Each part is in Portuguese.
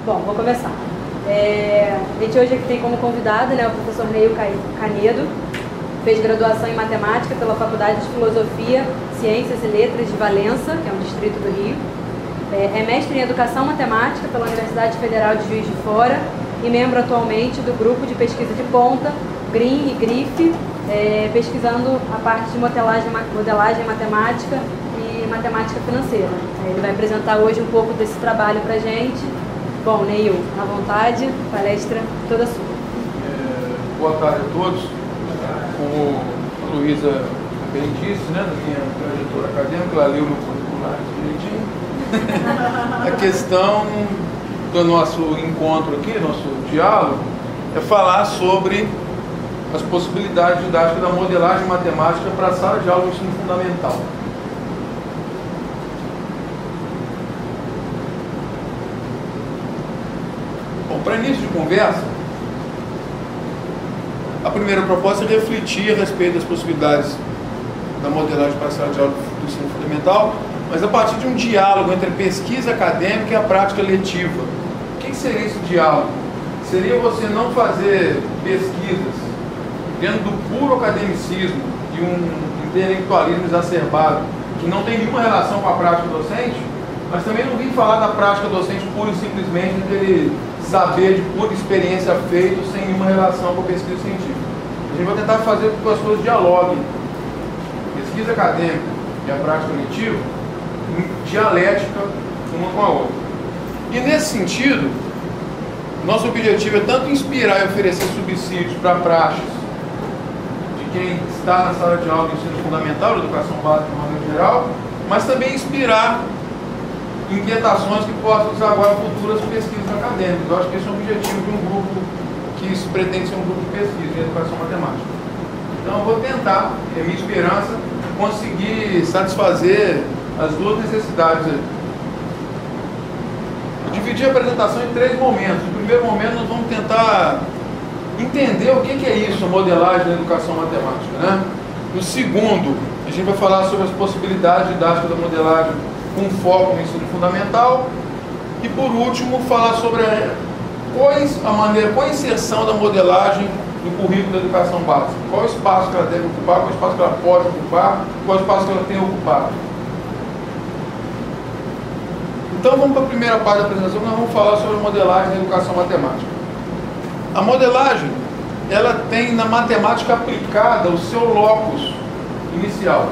Bom, vou começar. A gente hoje aqui tem como convidado, né, o professor Neil Canedo, fez graduação em Matemática pela Faculdade de Filosofia, Ciências e Letras de Valença, que é um distrito do Rio. É mestre em Educação Matemática pela Universidade Federal de Juiz de Fora e membro atualmente do grupo de pesquisa de ponta, GRIN e GRIF, pesquisando a parte de modelagem matemática e matemática financeira. Ele vai apresentar hoje um pouco desse trabalho para a gente. Bom, Neil, à vontade, palestra toda sua. Boa tarde a todos. Como a Luísa bem disse, né, na minha trajetória acadêmica, ela leu no curricular direitinho. A questão do nosso encontro aqui, nosso diálogo, é falar sobre as possibilidades didáticas da modelagem matemática para a sala de aula do ensino fundamental. Bom, para início de conversa, a primeira proposta é refletir a respeito das possibilidades da modelagem para a sala de aula do ensino fundamental, mas a partir de um diálogo entre a pesquisa acadêmica e a prática letiva. O que seria esse diálogo? Seria você não fazer pesquisas dentro do puro academicismo e um intelectualismo exacerbado que não tem nenhuma relação com a prática docente, mas também não vim falar da prática docente pura e simplesmente daquele saber de pura experiência feito sem nenhuma relação com a pesquisa científica. A gente vai tentar fazer com que as coisas dialoguem, pesquisa acadêmica e a prática letiva, em dialética uma com a outra. E nesse sentido, nosso objetivo é tanto inspirar e oferecer subsídios para praxes de quem está na sala de aula do ensino fundamental, da educação básica de maneira geral, mas também inspirar inquietações que possam desaguar futuras pesquisas acadêmicas. Eu acho que esse é o objetivo de um grupo que se pretende ser um grupo de pesquisa em educação matemática. Então eu vou tentar, é minha esperança, conseguir satisfazer as duas necessidades. Eu dividi a apresentação em 3 momentos. No primeiro momento nós vamos tentar entender o que é isso, a modelagem da educação matemática, né? No segundo, a gente vai falar sobre as possibilidades didáticas da modelagem com foco no ensino fundamental. E por último, falar sobre qual a inserção da modelagem no currículo da educação básica. Qual o espaço que ela deve ocupar, qual o espaço que ela pode ocupar, qual o espaço que ela tem ocupado. Então vamos para a primeira parte da apresentação, nós vamos falar sobre a modelagem da educação matemática. A modelagem, ela tem na matemática aplicada o seu locus inicial.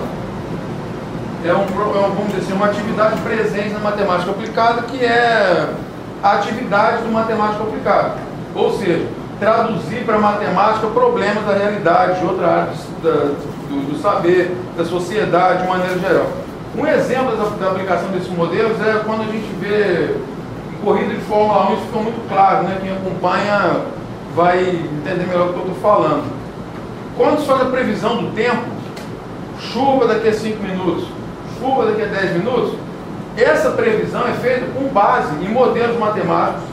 Vamos dizer assim, uma atividade presente na matemática aplicada, que é a atividade do matemático aplicado. Ou seja, traduzir para a matemática problemas da realidade, de outra área do saber, da sociedade de maneira geral. Um exemplo da aplicação desses modelos é quando a gente vê em corrida de Fórmula 1, isso fica muito claro, né? Quem acompanha vai entender melhor o que eu estou falando. Quando se faz a previsão do tempo, chuva daqui a 5 minutos, chuva daqui a 10 minutos, essa previsão é feita com base em modelos matemáticos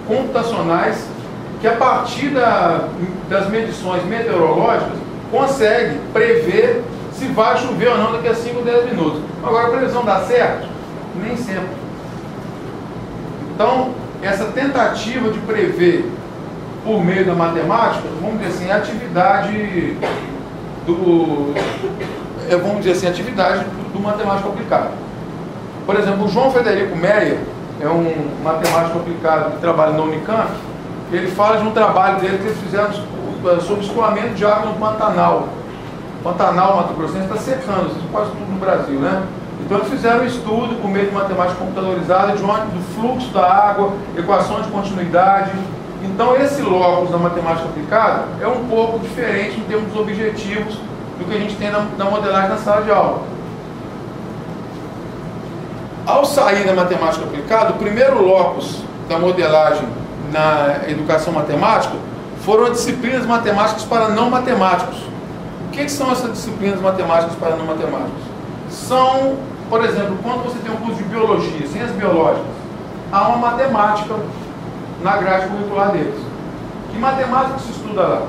computacionais que, a partir das medições meteorológicas, consegue prever se vai chover ou não daqui a 5 ou 10 minutos. Agora, a previsão dá certo? Nem sempre. Então, essa tentativa de prever por meio da matemática, vamos dizer assim, atividade do matemático aplicado. Por exemplo, o João Frederico Meyer é um matemático aplicado que trabalha na Unicamp. Ele fala de um trabalho dele que eles fizeram sobre escoamento de água no Pantanal. O Pantanal, Mato Grossense, está secando, isso é quase tudo no Brasil, né? Então eles fizeram um estudo por meio de matemática computadorizada do fluxo da água, equações de continuidade. Então esse locus da matemática aplicada é um pouco diferente em termos dos objetivos do que a gente tem na modelagem na sala de aula. Ao sair da matemática aplicada, o primeiro locus da modelagem na educação matemática foram as disciplinas matemáticas para não matemáticos. O que são essas disciplinas matemáticas para não matemáticos? São, por exemplo, quando você tem um curso de biologia, ciências biológicas, há uma matemática na grade curricular deles. Que matemática se estuda lá?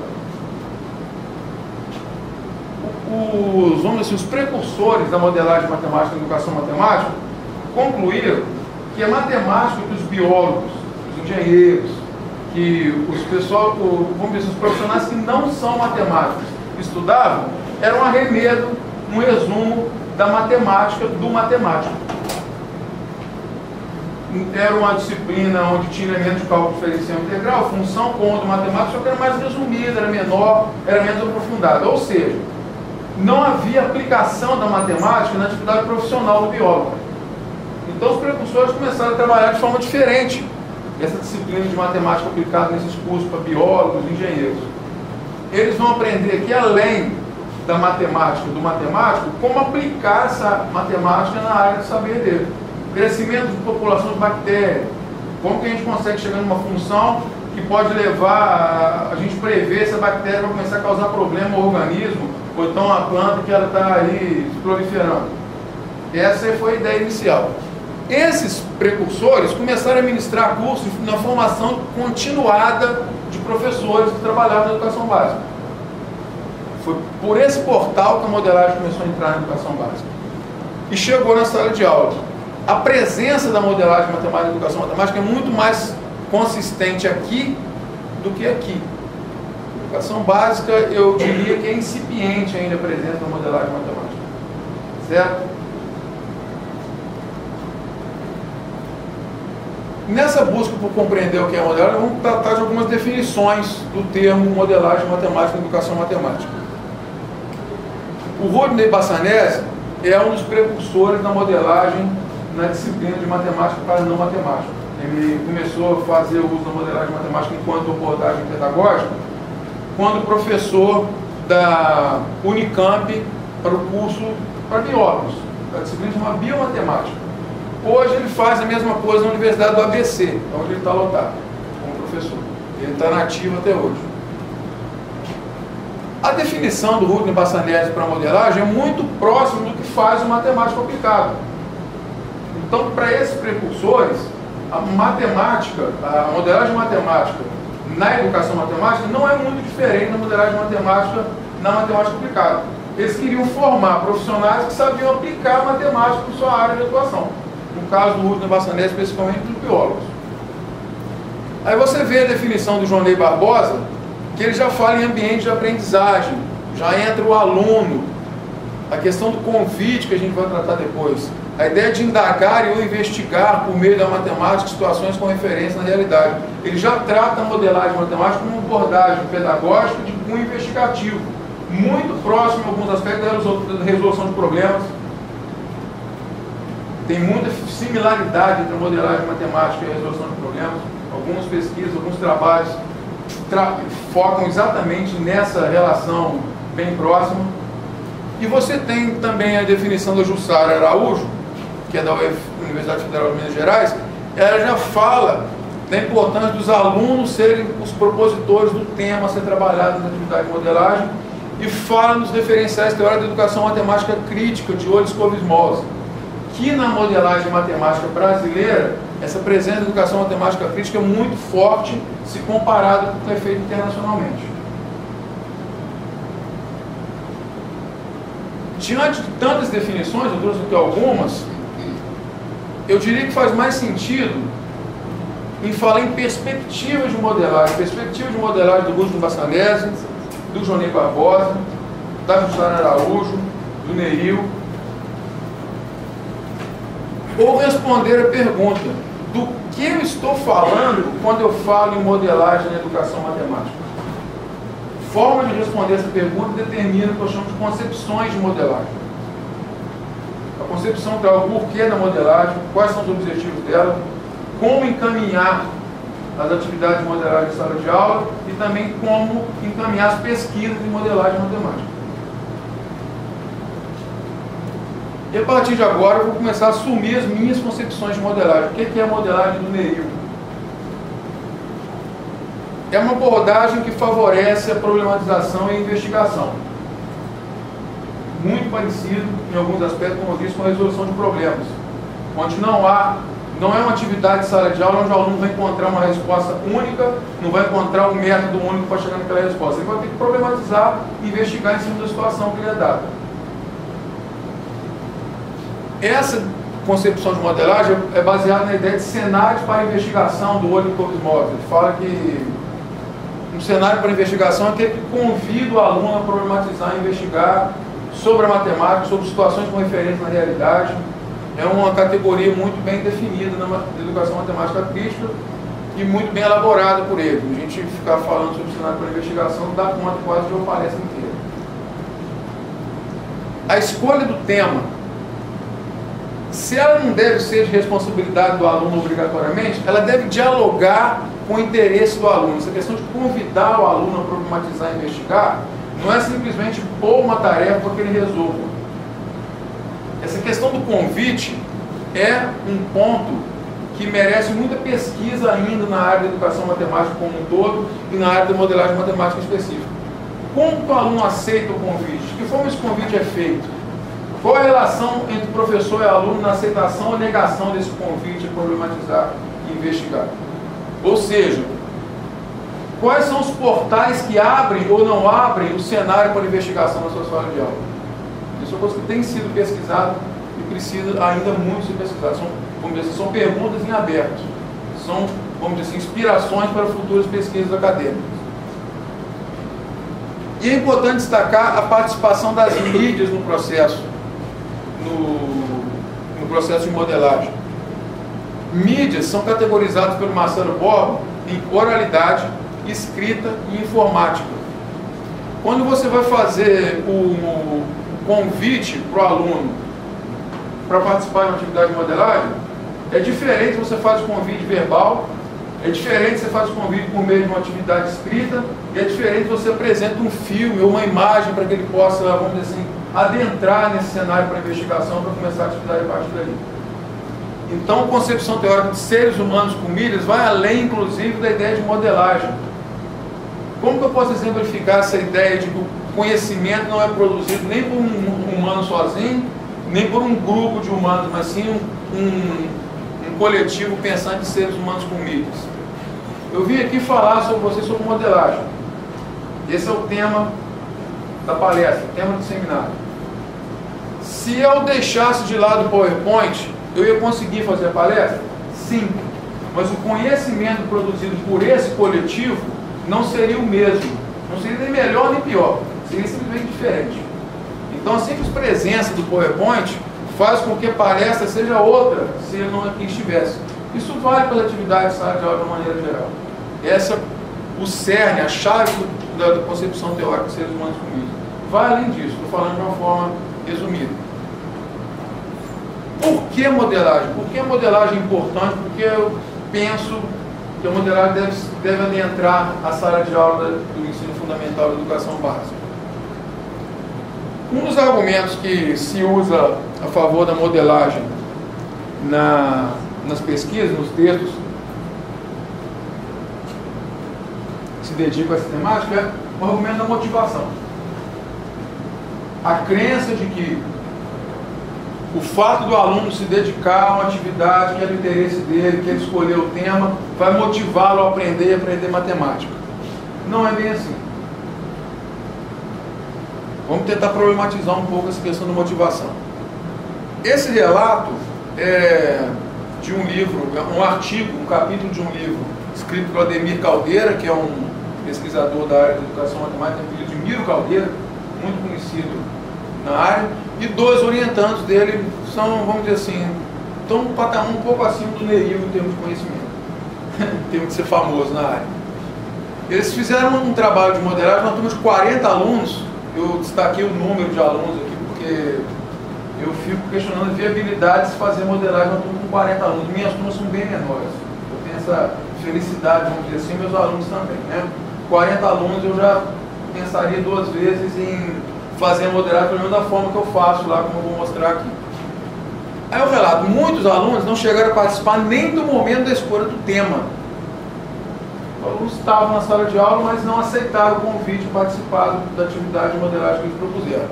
Vamos dizer assim, os precursores da modelagem matemática e educação matemática concluíram que a matemática que os biólogos, os engenheiros, que vamos dizer, os profissionais que não são matemáticos estudavam, era um arremedo, um resumo da matemática do matemático. Era uma disciplina onde tinha elementos de cálculo diferencial integral, função, cômodo, matemática, só que era mais resumida, era menor, era menos aprofundada. Ou seja, não havia aplicação da matemática na atividade profissional do biólogo. Então os precursores começaram a trabalhar de forma diferente essa disciplina de matemática aplicada nesses cursos para biólogos e engenheiros. Eles vão aprender que, além da matemática, do matemático, como aplicar essa matemática na área do saber dele. Crescimento de população de bactérias, como que a gente consegue chegar numa função que pode levar a gente prever se a bactéria vai começar a causar problema ao organismo, ou então a planta que ela está aí proliferando. Essa foi a ideia inicial. Esses precursores começaram a ministrar cursos na formação continuada de professores que trabalhavam na educação básica. Foi por esse portal que a modelagem começou a entrar na educação básica. E chegou na sala de aula. A presença da modelagem matemática na educação matemática é muito mais consistente aqui do que aqui. A educação básica, eu diria que é incipiente ainda a presença da modelagem matemática. Certo? Nessa busca por compreender o que é modelagem, vamos tratar de algumas definições do termo modelagem matemática na educação matemática. O Rodney Bassanese é um dos precursores da modelagem na disciplina de matemática para não matemática. Ele começou a fazer o uso da modelagem matemática enquanto abordagem pedagógica, quando professor da Unicamp para o curso para biólogos, a disciplina chama biomatemática. Hoje ele faz a mesma coisa na Universidade do ABC, onde ele está lotado, como professor. Ele está nativo até hoje. A definição do Rodney Bassanese para a modelagem é muito próximo do que faz o matemático aplicado. Então, para esses precursores, a matemática, a modelagem matemática na educação matemática não é muito diferente da modelagem matemática na matemática aplicada. Eles queriam formar profissionais que sabiam aplicar a matemática em sua área de atuação. No caso do Rodney Bassanese, especificamente dos biólogos. Aí você vê a definição do João Ney Barbosa, que ele já fala em ambiente de aprendizagem, já entra o aluno, a questão do convite que a gente vai tratar depois, a ideia de indagar e ou investigar por meio da matemática situações com referência na realidade. Ele já trata a modelagem matemática como uma abordagem pedagógica de cunho investigativo, muito próximo em alguns aspectos da resolução de problemas. Tem muita similaridade entre a modelagem matemática e a resolução de problemas. Algumas pesquisas, alguns trabalhos focam exatamente nessa relação bem próxima. E você tem também a definição da Jussara Araújo, que é da Universidade Federal de Minas Gerais. Ela já fala da importância dos alunos serem os propositores do tema a ser trabalhado na atividade de modelagem e fala nos referenciais teóricos da educação matemática crítica de Oles Kovismos, que na modelagem matemática brasileira, essa presença da educação matemática crítica é muito forte se comparado com o que é feito internacionalmente. Diante de tantas definições, eu trouxe aqui algumas, eu diria que faz mais sentido em falar em perspectivas de modelagem do Rodney Bassanese, do João Ney Barbosa, da Jussara Araújo, do Neil, ou responder a pergunta: do que eu estou falando quando eu falo em modelagem na educação matemática? Forma de responder essa pergunta determina o que eu chamo de concepções de modelagem. A concepção traz o porquê da modelagem, quais são os objetivos dela, como encaminhar as atividades de modelagem em sala de aula e também como encaminhar as pesquisas de modelagem matemática. E a partir de agora eu vou começar a assumir as minhas concepções de modelagem. O que é a modelagem do Neil? É uma abordagem que favorece a problematização e a investigação. Muito parecido, em alguns aspectos, como eu disse, com a resolução de problemas. Onde não é uma atividade de sala de aula onde o aluno vai encontrar uma resposta única, não vai encontrar um método único para chegar naquela resposta. Ele vai ter que problematizar e investigar em cima da situação que lhe é dada. Essa concepção de modelagem é baseado na ideia de cenários para investigação do olho em corpos móveis. Ele fala que um cenário para investigação é aquele que convida o aluno a problematizar e investigar sobre a matemática, sobre situações com referência na realidade. É uma categoria muito bem definida na educação matemática crítica e muito bem elaborada por ele. A gente ficar falando sobre o cenário para investigação não dá conta quase de uma palestra inteira. A escolha do tema, se ela não deve ser de responsabilidade do aluno obrigatoriamente, ela deve dialogar com o interesse do aluno. Essa questão de convidar o aluno a problematizar e investigar não é simplesmente pôr uma tarefa para que ele resolva. Essa questão do convite é um ponto que merece muita pesquisa ainda na área da educação matemática como um todo e na área da modelagem matemática específica. Como o aluno aceita o convite? De que forma esse convite é feito? Qual a relação entre professor e aluno na aceitação ou negação desse convite a problematizar e investigar? Ou seja, quais são os portais que abrem ou não abrem o cenário para investigação na sua sala de aula? Isso é uma coisa que tem sido pesquisado e precisa ainda muito ser pesquisado. São, vamos dizer assim, são perguntas em aberto. São, vamos dizer assim, inspirações para futuras pesquisas acadêmicas. E é importante destacar a participação das mídias no processo, no processo de modelagem. Mídias são categorizadas pelo Marcelo Borba em oralidade, escrita e informática. Quando você vai fazer o convite para o aluno para participar de uma atividade de modelagem, é diferente você faz o convite verbal, é diferente você faz o convite por meio de uma atividade escrita, e é diferente você apresenta um filme ou uma imagem para que ele possa, vamos dizer assim, adentrar nesse cenário para investigação para começar a atividade a partir dali. Então, a concepção teórica de seres humanos com mídias vai além, inclusive, da ideia de modelagem. Como que eu posso exemplificar essa ideia de que o conhecimento não é produzido nem por um humano sozinho, nem por um grupo de humanos, mas sim um coletivo pensante de seres humanos com mídias? Eu vim aqui falar sobre vocês sobre modelagem. Esse é o tema da palestra, o tema do seminário. Se eu deixasse de lado o PowerPoint, eu ia conseguir fazer a palestra? Sim. Mas o conhecimento produzido por esse coletivo não seria o mesmo. Não seria nem melhor nem pior. Seria simplesmente diferente. Então a simples presença do PowerPoint faz com que a palestra seja outra se ele não aqui estivesse. Isso vale para as atividades de sala de aula de uma maneira geral. Essa é o cerne, a chave da concepção teórica de seres humanos com mídia. Vai além disso, estou falando de uma forma resumida. Por que modelagem? Por que a modelagem é importante? Porque eu penso que a modelagem deve adentrar a sala de aula do ensino fundamental da educação básica. Um dos argumentos que se usa a favor da modelagem nas pesquisas, nos textos que se dedicam a essa temática, é o argumento da motivação. A crença de que o fato do aluno se dedicar a uma atividade que é do interesse dele, que ele escolheu o tema, vai motivá-lo a aprender e aprender matemática. Não é bem assim. Vamos tentar problematizar um pouco essa questão da motivação. Esse relato é de um livro, um artigo, um capítulo de um livro escrito por Ademir Caldeira, que é um pesquisador da área de educação matemática, filho de Miro Caldeira, muito conhecido na área, e dois orientandos dele são, vamos dizer assim, estão um patamar um pouco acima do Neil em termos de conhecimento, em termos de ser famoso na área. Eles fizeram um trabalho de modelagem, uma turma de 40 alunos. Eu destaquei o número de alunos aqui porque eu fico questionando a viabilidade de fazer modelagem numa turma com 40 alunos. Minhas turmas são bem menores. Eu tenho essa felicidade, vamos dizer assim, meus alunos também, né? 40 alunos eu já pensaria duas vezes em fazer a modelagem, pelo menos da forma que eu faço lá, como eu vou mostrar aqui. Aí eu relato, muitos alunos não chegaram a participar nem do momento da escolha do tema. Os alunos estavam na sala de aula, mas não aceitaram o convite de participar da atividade de modelagem que eles propuseram.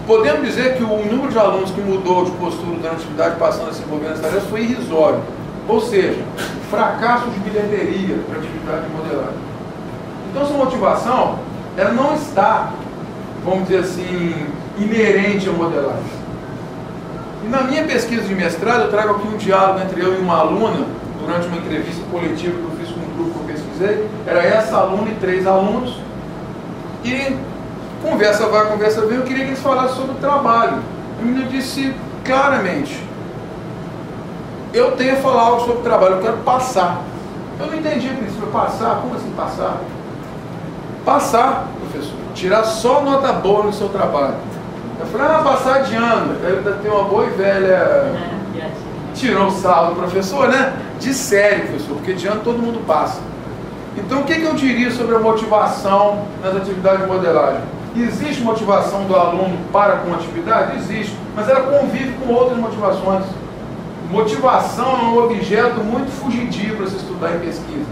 Podemos dizer que o número de alunos que mudou de postura durante a atividade, passando a se envolver nas tarefas, foi irrisório. Ou seja, fracasso de bilheteria para a atividade de modelagem. Então, essa motivação, ela não está, vamos dizer assim, inerente à modelagem. E na minha pesquisa de mestrado, eu trago aqui um diálogo entre eu e uma aluna, durante uma entrevista coletiva que eu fiz com um grupo que eu pesquisei. Era essa aluna e 3 alunos. E conversa vai, conversa vem, eu queria que eles falassem sobre o trabalho. A menina disse claramente: eu tenho que falar algo sobre o trabalho, eu quero passar. Eu não entendi a princípio. Passar? Como assim passar? Passar, professor. Tirar só nota boa no seu trabalho. Eu falei, passar de ano. Eu ainda tenho uma boa e velha... Tirou o sarro do professor, né? De série, professor, porque de ano todo mundo passa. Então, o que eu diria sobre a motivação nas atividades de modelagem? Existe motivação do aluno para com a atividade? Existe, mas ela convive com outras motivações. Motivação é um objeto muito fugidio para se estudar em pesquisa.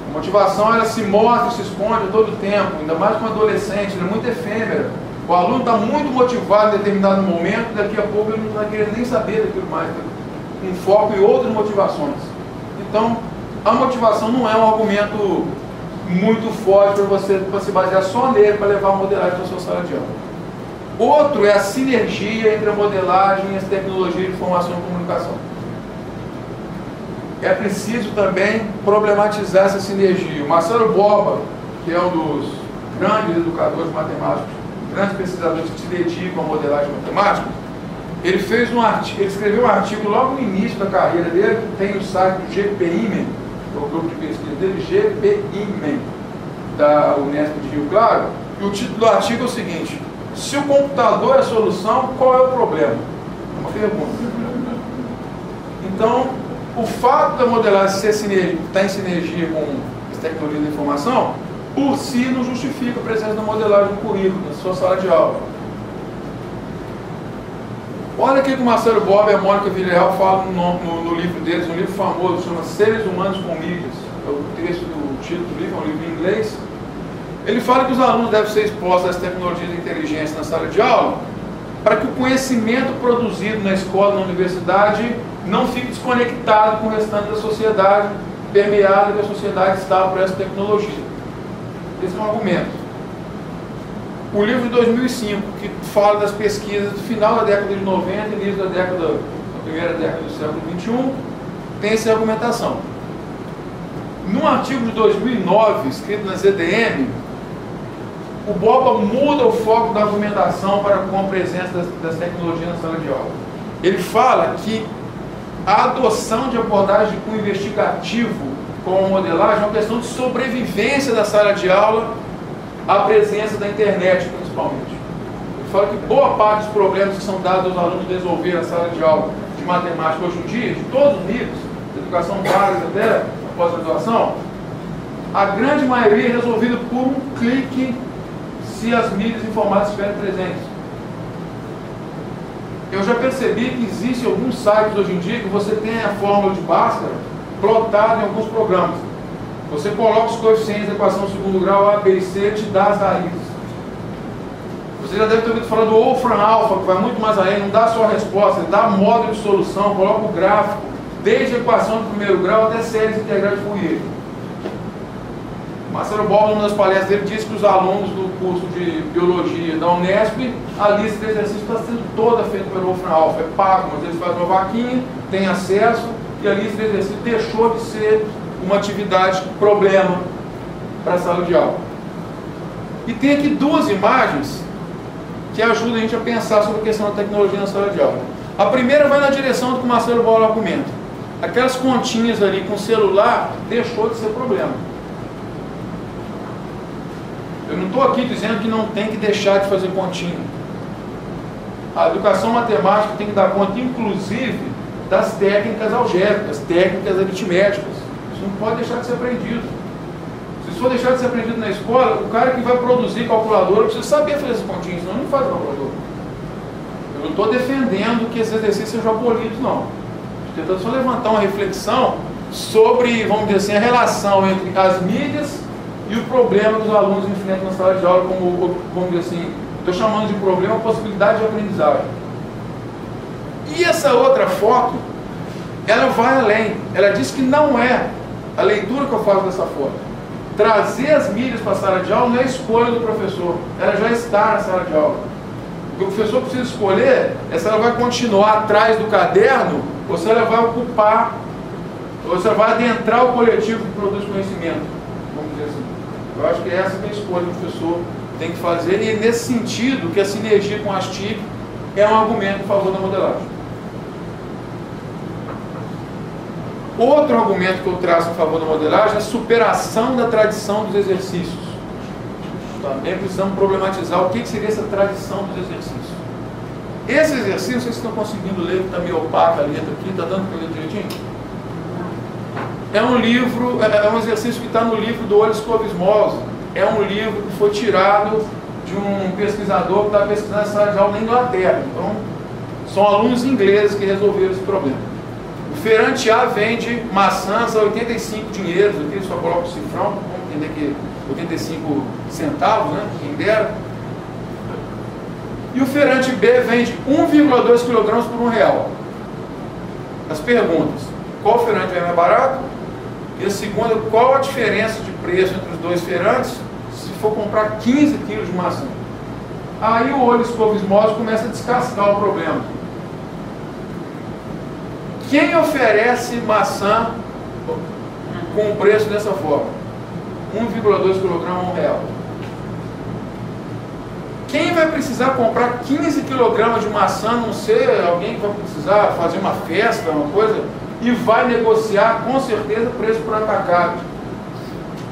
A motivação, ela se mostra e se esconde a todo tempo, ainda mais com adolescente, ela é muito efêmera. O aluno está muito motivado em determinado momento, daqui a pouco ele não vai querer nem saber daquilo mais, com foco em outras motivações. Então, a motivação não é um argumento muito forte para você se basear só nele para levar a modelagem para a sua sala de aula. Outro é a sinergia entre a modelagem e as tecnologias de informação e comunicação. É preciso também problematizar essa sinergia. O Marcelo Borba, que é um dos grandes educadores matemáticos, grandes pesquisadores que se dedicam à modelagem matemática, ele escreveu um artigo logo no início da carreira dele, que tem no site do GPIMEN, que é o grupo de pesquisa dele, GPIMEN, da Unesp de Rio Claro, e o título do artigo é o seguinte: se o computador é a solução, qual é o problema? É uma pergunta. Então, o fato da modelagem estar em sinergia com as tecnologias da informação, por si não justifica a presença da modelagem no currículo, na sua sala de aula. Olha aqui que o Marcelo Bob e a Mônica Villarreal falam no livro deles, um livro famoso, chama Seres Humanos com Mídias. É o texto do título do livro, é um livro em inglês. Ele fala que os alunos devem ser expostos às tecnologias de inteligência na sala de aula para que o conhecimento produzido na escola, na universidade, não fique desconectado com o restante da sociedade, permeado que a sociedade está por essa tecnologia. Esse é um argumento. O livro de 2005, que fala das pesquisas do final da década de 90 e início da primeira década do século XXI, tem essa argumentação. Num artigo de 2009, escrito na ZDM, o Boba muda o foco da argumentação para com a presença das tecnologias na sala de aula. Ele fala que a adoção de abordagem de cunho investigativo com a modelagem é uma questão de sobrevivência da sala de aula à presença da internet, principalmente. Ele fala que boa parte dos problemas que são dados aos alunos resolver na sala de aula de matemática hoje em dia, de todos os níveis, de educação básica até a pós-graduação, a grande maioria é resolvida por um clique se as mídias informadas estiverem presentes. Eu já percebi que existem alguns sites hoje em dia que você tem a fórmula de Bhaskara plotada em alguns programas. Você coloca os coeficientes da equação do segundo grau A, B e C, te dá as raízes. Você já deve ter ouvido falar do Wolfram Alpha, que vai muito mais além, não dá só a resposta, ele dá módulo de solução, coloca o gráfico, desde a equação do primeiro grau até séries integrais de Fourier. Marcelo Borba, numa das palestras dele, disse que os alunos do curso de Biologia da Unesp, a lista de exercícios está sendo toda feita pelo Wolfram Alpha, é pago, mas eles fazem uma vaquinha, têm acesso, e a lista de exercícios deixou de ser uma atividade problema para a sala de aula. E tem aqui duas imagens que ajudam a gente a pensar sobre a questão da tecnologia na sala de aula. A primeira vai na direção do que o Marcelo Borba argumenta. Aquelas continhas ali com celular deixou de ser problema. Eu não estou aqui dizendo que não tem que deixar de fazer continha. A educação matemática tem que dar conta, inclusive, das técnicas algébricas, técnicas aritméticas. Isso não pode deixar de ser aprendido. Se isso for deixar de ser aprendido na escola, o cara que vai produzir calculadora precisa saber fazer essas continhas, senão não faz calculadora. Eu não estou defendendo que esses exercícios sejam abolidos, não. Estou tentando só levantar uma reflexão sobre, vamos dizer assim, a relação entre as mídias e o problema que os alunos enfrentam na sala de aula, como, vamos dizer assim, estou chamando de problema a possibilidade de aprendizagem. E essa outra foto, ela vai além. Ela diz que não é a leitura que eu faço dessa foto. Trazer as mídias para a sala de aula não é escolha do professor, ela já está na sala de aula. O que o professor precisa escolher é se ela vai continuar atrás do caderno ou se ela vai ocupar, ou se ela vai adentrar o coletivo que produz conhecimento. Vamos dizer assim. Eu acho que essa é a escolha que o professor tem que fazer, e é nesse sentido que a sinergia com as TIC é um argumento em favor da modelagem. Outro argumento que eu traço em favor da modelagem é a superação da tradição dos exercícios. Também precisamos problematizar o que seria essa tradição dos exercícios. Esse exercício, vocês estão conseguindo ler, está meio opaca a letra aqui, está dando para ler direitinho? É um livro, é um exercício que está no livro do Olis Clovismosa. É um livro que foi tirado de um pesquisador que está pesquisando essa sala de aula na Inglaterra. Então, são alunos ingleses que resolveram esse problema. O feirante A vende maçãs a 85 dinheiros, aqui só coloca o cifrão, vamos entender que 85 centavos, né? Quem dera. E o feirante B vende 1,2 kg por R$1. As perguntas: qual feirante é mais barato? E a segunda: qual a diferença de preço entre os dois feirantes se for comprar 15 kg de maçã? Aí o Olis Clovismosa começa a descascar o problema. Quem oferece maçã com o preço dessa forma? 1,2 kg a R$1. Quem vai precisar comprar 15 kg de maçã, a não ser alguém que vai precisar fazer uma festa, uma coisa, e vai negociar com certeza preço por atacado?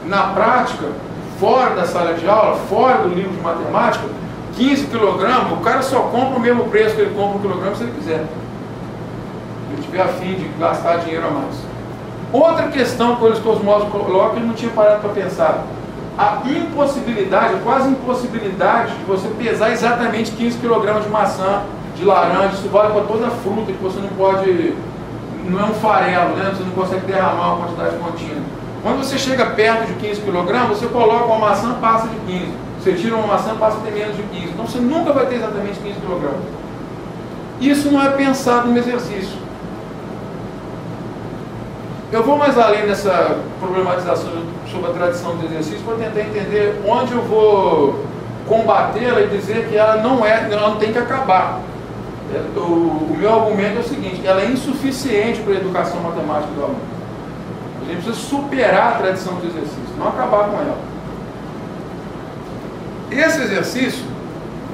Na prática, fora da sala de aula, fora do livro de matemática, 15 kg, o cara só compra o mesmo preço que ele compra um quilograma se ele quiser. Se ele tiver a fim de gastar dinheiro a mais. Outra questão que o Olis Clovismosa coloca, ele não tinha parado para pensar: a impossibilidade, quase impossibilidade de você pesar exatamente 15 kg de maçã, de laranja. Isso vale para toda a fruta, que você não pode, não é um farelo, né? Você não consegue derramar uma quantidade contínua. Quando você chega perto de 15 kg, você coloca uma maçã, passa de 15. Você tira uma maçã, passa a ter menos de 15. Então você nunca vai ter exatamente 15 kg. Isso não é pensado no exercício. Eu vou mais além dessa problematização sobre a tradição dos exercícios para tentar entender onde eu vou combatê-la e dizer que ela não tem que acabar. O meu argumento é o seguinte: ela é insuficiente para a educação matemática do aluno. A gente precisa superar a tradição dos exercícios, não acabar com ela. Esse exercício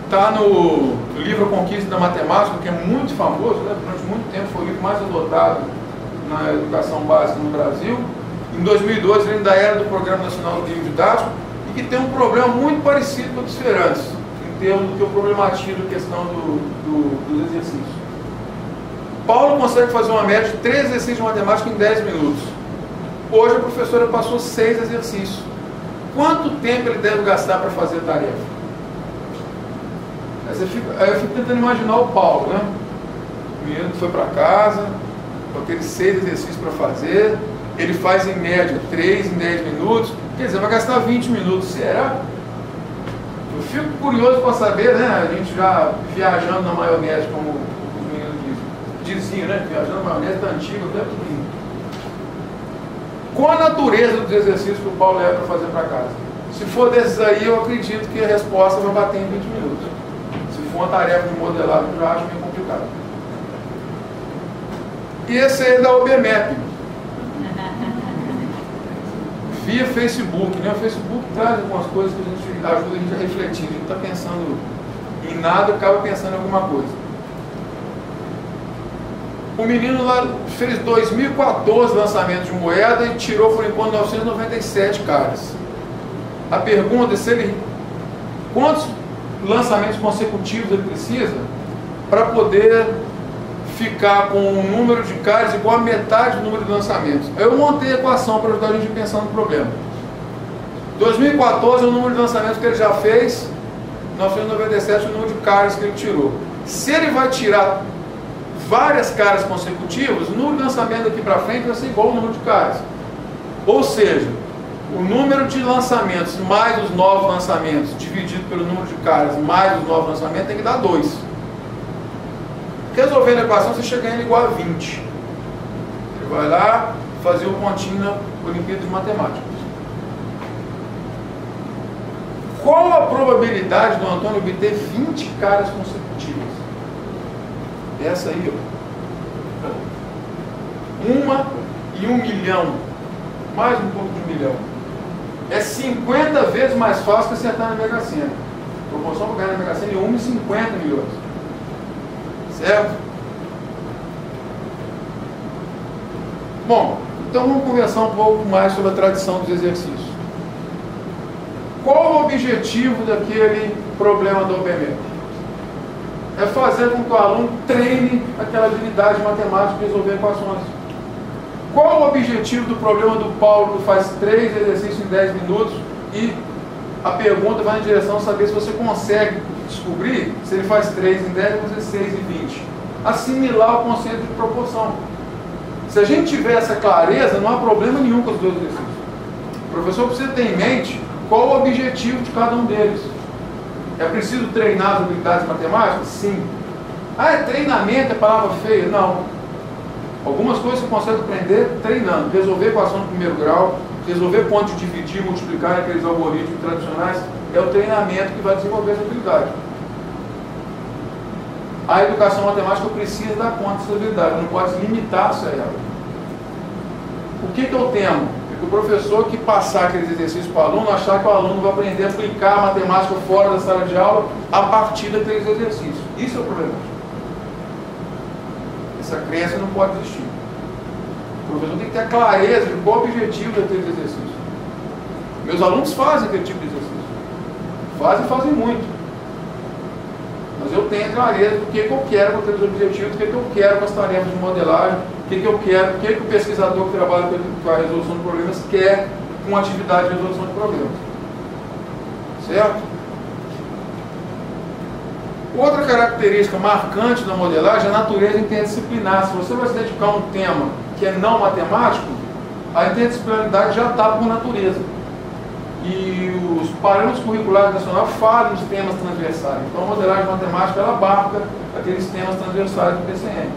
está no livro A Conquista da Matemática, que é muito famoso, né? Durante muito tempo foi o livro mais adotado na educação básica no Brasil. Em 2002 ele ainda era do Programa Nacional do Livro Didático, e que tem um problema muito parecido com o dos feirantes, em termos do que eu problematizo a questão dos exercícios. Paulo consegue fazer uma média de 3 exercícios de matemática em 10 minutos. Hoje a professora passou 6 exercícios. Quanto tempo ele deve gastar para fazer a tarefa? Aí eu fico tentando imaginar o Paulo, né? O menino que foi para casa com aqueles 6 exercícios para fazer, ele faz em média 3 em 10 minutos, quer dizer, vai gastar 20 minutos, será? Eu fico curioso para saber, né? A gente já viajando na maionese, como os meninos diziam, né? Viajando na maionese da antiga, até tudo. Qual a natureza dos exercícios que o Paulo leva para fazer para casa? Se for desses aí, eu acredito que a resposta vai bater em 20 minutos. Se for uma tarefa de modelagem, eu já acho meio complicado. E esse aí é da OBMEP. Via Facebook, né? O Facebook traz algumas coisas que ajuda a gente a refletir. A gente está pensando em nada, acaba pensando em alguma coisa. O menino lá fez 2.014 lançamentos de moeda e tirou por enquanto 997 caras. A pergunta é se ele, quantos lançamentos consecutivos ele precisa para poder ficar com um número de caras igual a metade do número de lançamentos. Eu montei a equação para ajudar a gente a pensar no problema. 2014 é o número de lançamentos que ele já fez, 997 é o número de caras que ele tirou. Se ele vai tirar várias caras consecutivas, o número de lançamento daqui para frente vai ser igual ao número de caras. Ou seja, o número de lançamentos mais os novos lançamentos dividido pelo número de caras mais os novos lançamentos tem que dar 2. Resolvendo a equação, você chega em igual a 20. Ele vai lá fazer o pontinho na Olimpíada de Matemática. Qual a probabilidade do Antônio obter 20 caras consecutivas? Essa aí, ó. 1 em 1 milhão. Mais um pouco de 1 milhão. É 50 vezes mais fácil que acertar na Mega Sena. Proporção para ganhar na Mega Sena é 1 em 50 milhões. Certo? Bom, então vamos conversar um pouco mais sobre a tradição dos exercícios. Qual o objetivo daquele problema do OBMEP? É fazer com que o aluno treine aquela habilidade matemática de resolver equações. Qual o objetivo do problema do Paulo que faz 3 exercícios em 10 minutos e a pergunta vai em direção a saber se você consegue descobrir se ele faz 3 em 10 ou fazer 6 em 20? Assimilar o conceito de proporção. Se a gente tiver essa clareza, não há problema nenhum com os 2 exercícios. O professor precisa ter em mente qual o objetivo de cada um deles. É preciso treinar as habilidades matemáticas? Sim. Ah, é treinamento, é palavra feia? Não. Algumas coisas você consegue aprender treinando. Resolver equação de primeiro grau, resolver ponto de dividir, multiplicar aqueles algoritmos tradicionais, é o treinamento que vai desenvolver essa habilidade. A educação matemática precisa dar conta dessa habilidade, não pode limitar-se a ela. O que eu temo? É que o professor que passar aqueles exercícios para o aluno, achar que o aluno vai aprender a aplicar a matemática fora da sala de aula a partir daqueles exercícios. Isso é o problema. Essa crença não pode existir. O professor tem que ter a clareza de qual o objetivo daqueles exercícios. Meus alunos fazem aquele tipo de exercício. Fazem muito. Mas eu tenho a clareza do que eu quero com aqueles objetivos, do que eu quero com as tarefas de modelagem, o que eu quero, o que o pesquisador que trabalha com a resolução de problemas quer com a atividade de resolução de problemas. Certo? Outra característica marcante da modelagem é a natureza interdisciplinar. Se você vai se dedicar a um tema que é não matemático, a interdisciplinaridade já está por natureza. E os parâmetros curriculares nacionais falam dos temas transversais. Então a modelagem matemática ela abarca aqueles temas transversais do PCM.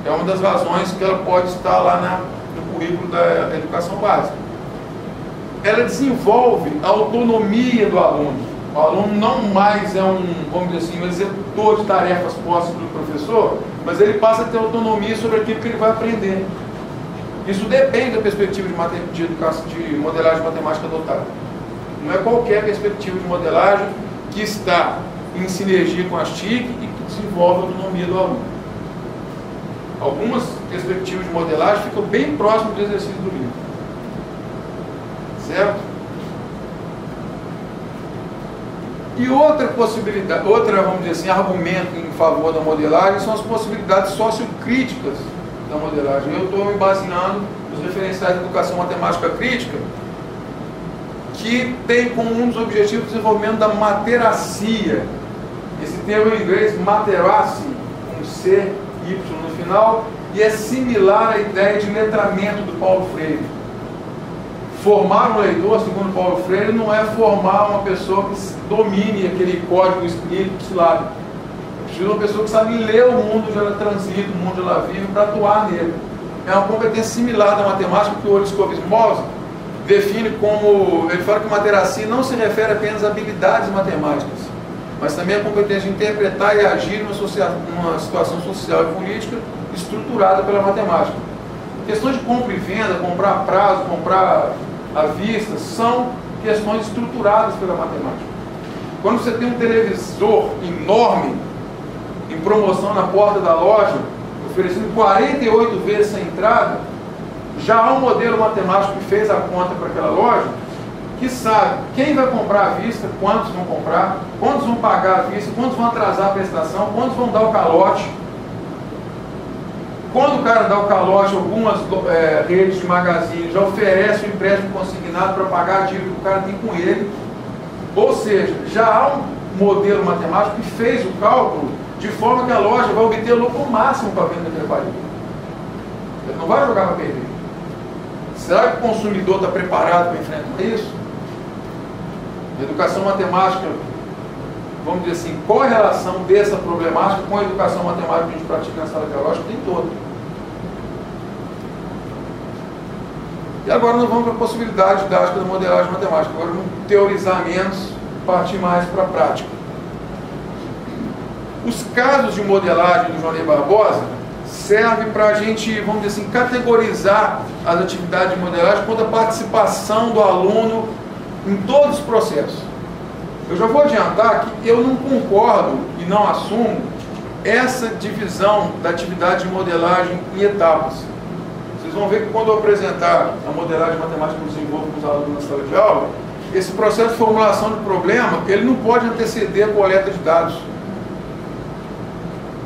É uma das razões que ela pode estar lá no currículo da educação básica. Ela desenvolve a autonomia do aluno. O aluno não mais é vamos dizer assim, um executor de tarefas postas pelo professor, mas ele passa a ter autonomia sobre aquilo que ele vai aprender. Isso depende da perspectiva de modelagem matemática adotada. Não é qualquer perspectiva de modelagem que está em sinergia com as TIC e que desenvolve a autonomia do aluno. Algumas perspectivas de modelagem ficam bem próximas do exercício do livro. Certo? E outra possibilidade, vamos dizer assim, argumento em favor da modelagem são as possibilidades sociocríticas da modelagem. Eu estou me baseando nos referenciais de educação matemática crítica, que tem como um dos objetivos o desenvolvimento da materacia. Esse termo em inglês, materacy, com C, Y no final, e é similar à ideia de letramento do Paulo Freire. Formar um leitor, segundo Paulo Freire, não é formar uma pessoa que domine aquele código escrito silábico. Precisa de uma pessoa que sabe ler o mundo onde ela transita, o mundo onde ela vive, para atuar nele. É uma competência similar da matemática que o Olis Kovismos define como... Ele fala que materacia não se refere apenas a habilidades matemáticas, mas também a competência de interpretar e agir numa situação social e política estruturada pela matemática. Questões de compra e venda, comprar a prazo, comprar à vista, são questões estruturadas pela matemática. Quando você tem um televisor enorme em promoção na porta da loja, oferecendo 48 vezes a entrada, já há um modelo matemático que fez a conta para aquela loja, que sabe quem vai comprar à vista, quantos vão comprar, quantos vão pagar à vista, quantos vão atrasar a prestação, quantos vão dar o calote. Quando o cara dá o calote, algumas redes de magazine já oferecem o empréstimo consignado para pagar a dívida que o cara tem com ele. Ou seja, já há um modelo matemático que fez o cálculo de forma que a loja vai obter o lucro máximo para a venda daquele aparelho. Ele não vai jogar para perder. Será que o consumidor está preparado para enfrentar isso? A educação matemática, vamos dizer assim, qual a relação dessa problemática com a educação matemática que a gente pratica na sala de aula? Acho que tem toda. E agora nós vamos para a possibilidade didática da modelagem matemática. Agora vamos teorizar menos partir mais para a prática. Os casos de modelagem do Johnny Barbosa servem para a gente, vamos dizer assim, categorizar as atividades de modelagem quanto à participação do aluno em todos os processos. Eu já vou adiantar que eu não concordo e não assumo essa divisão da atividade de modelagem em etapas. Vocês vão ver que quando eu apresentar a modelagem matemática que eu desenvolvo com os alunos na sala de aula, esse processo de formulação de problema, ele não pode anteceder a coleta de dados.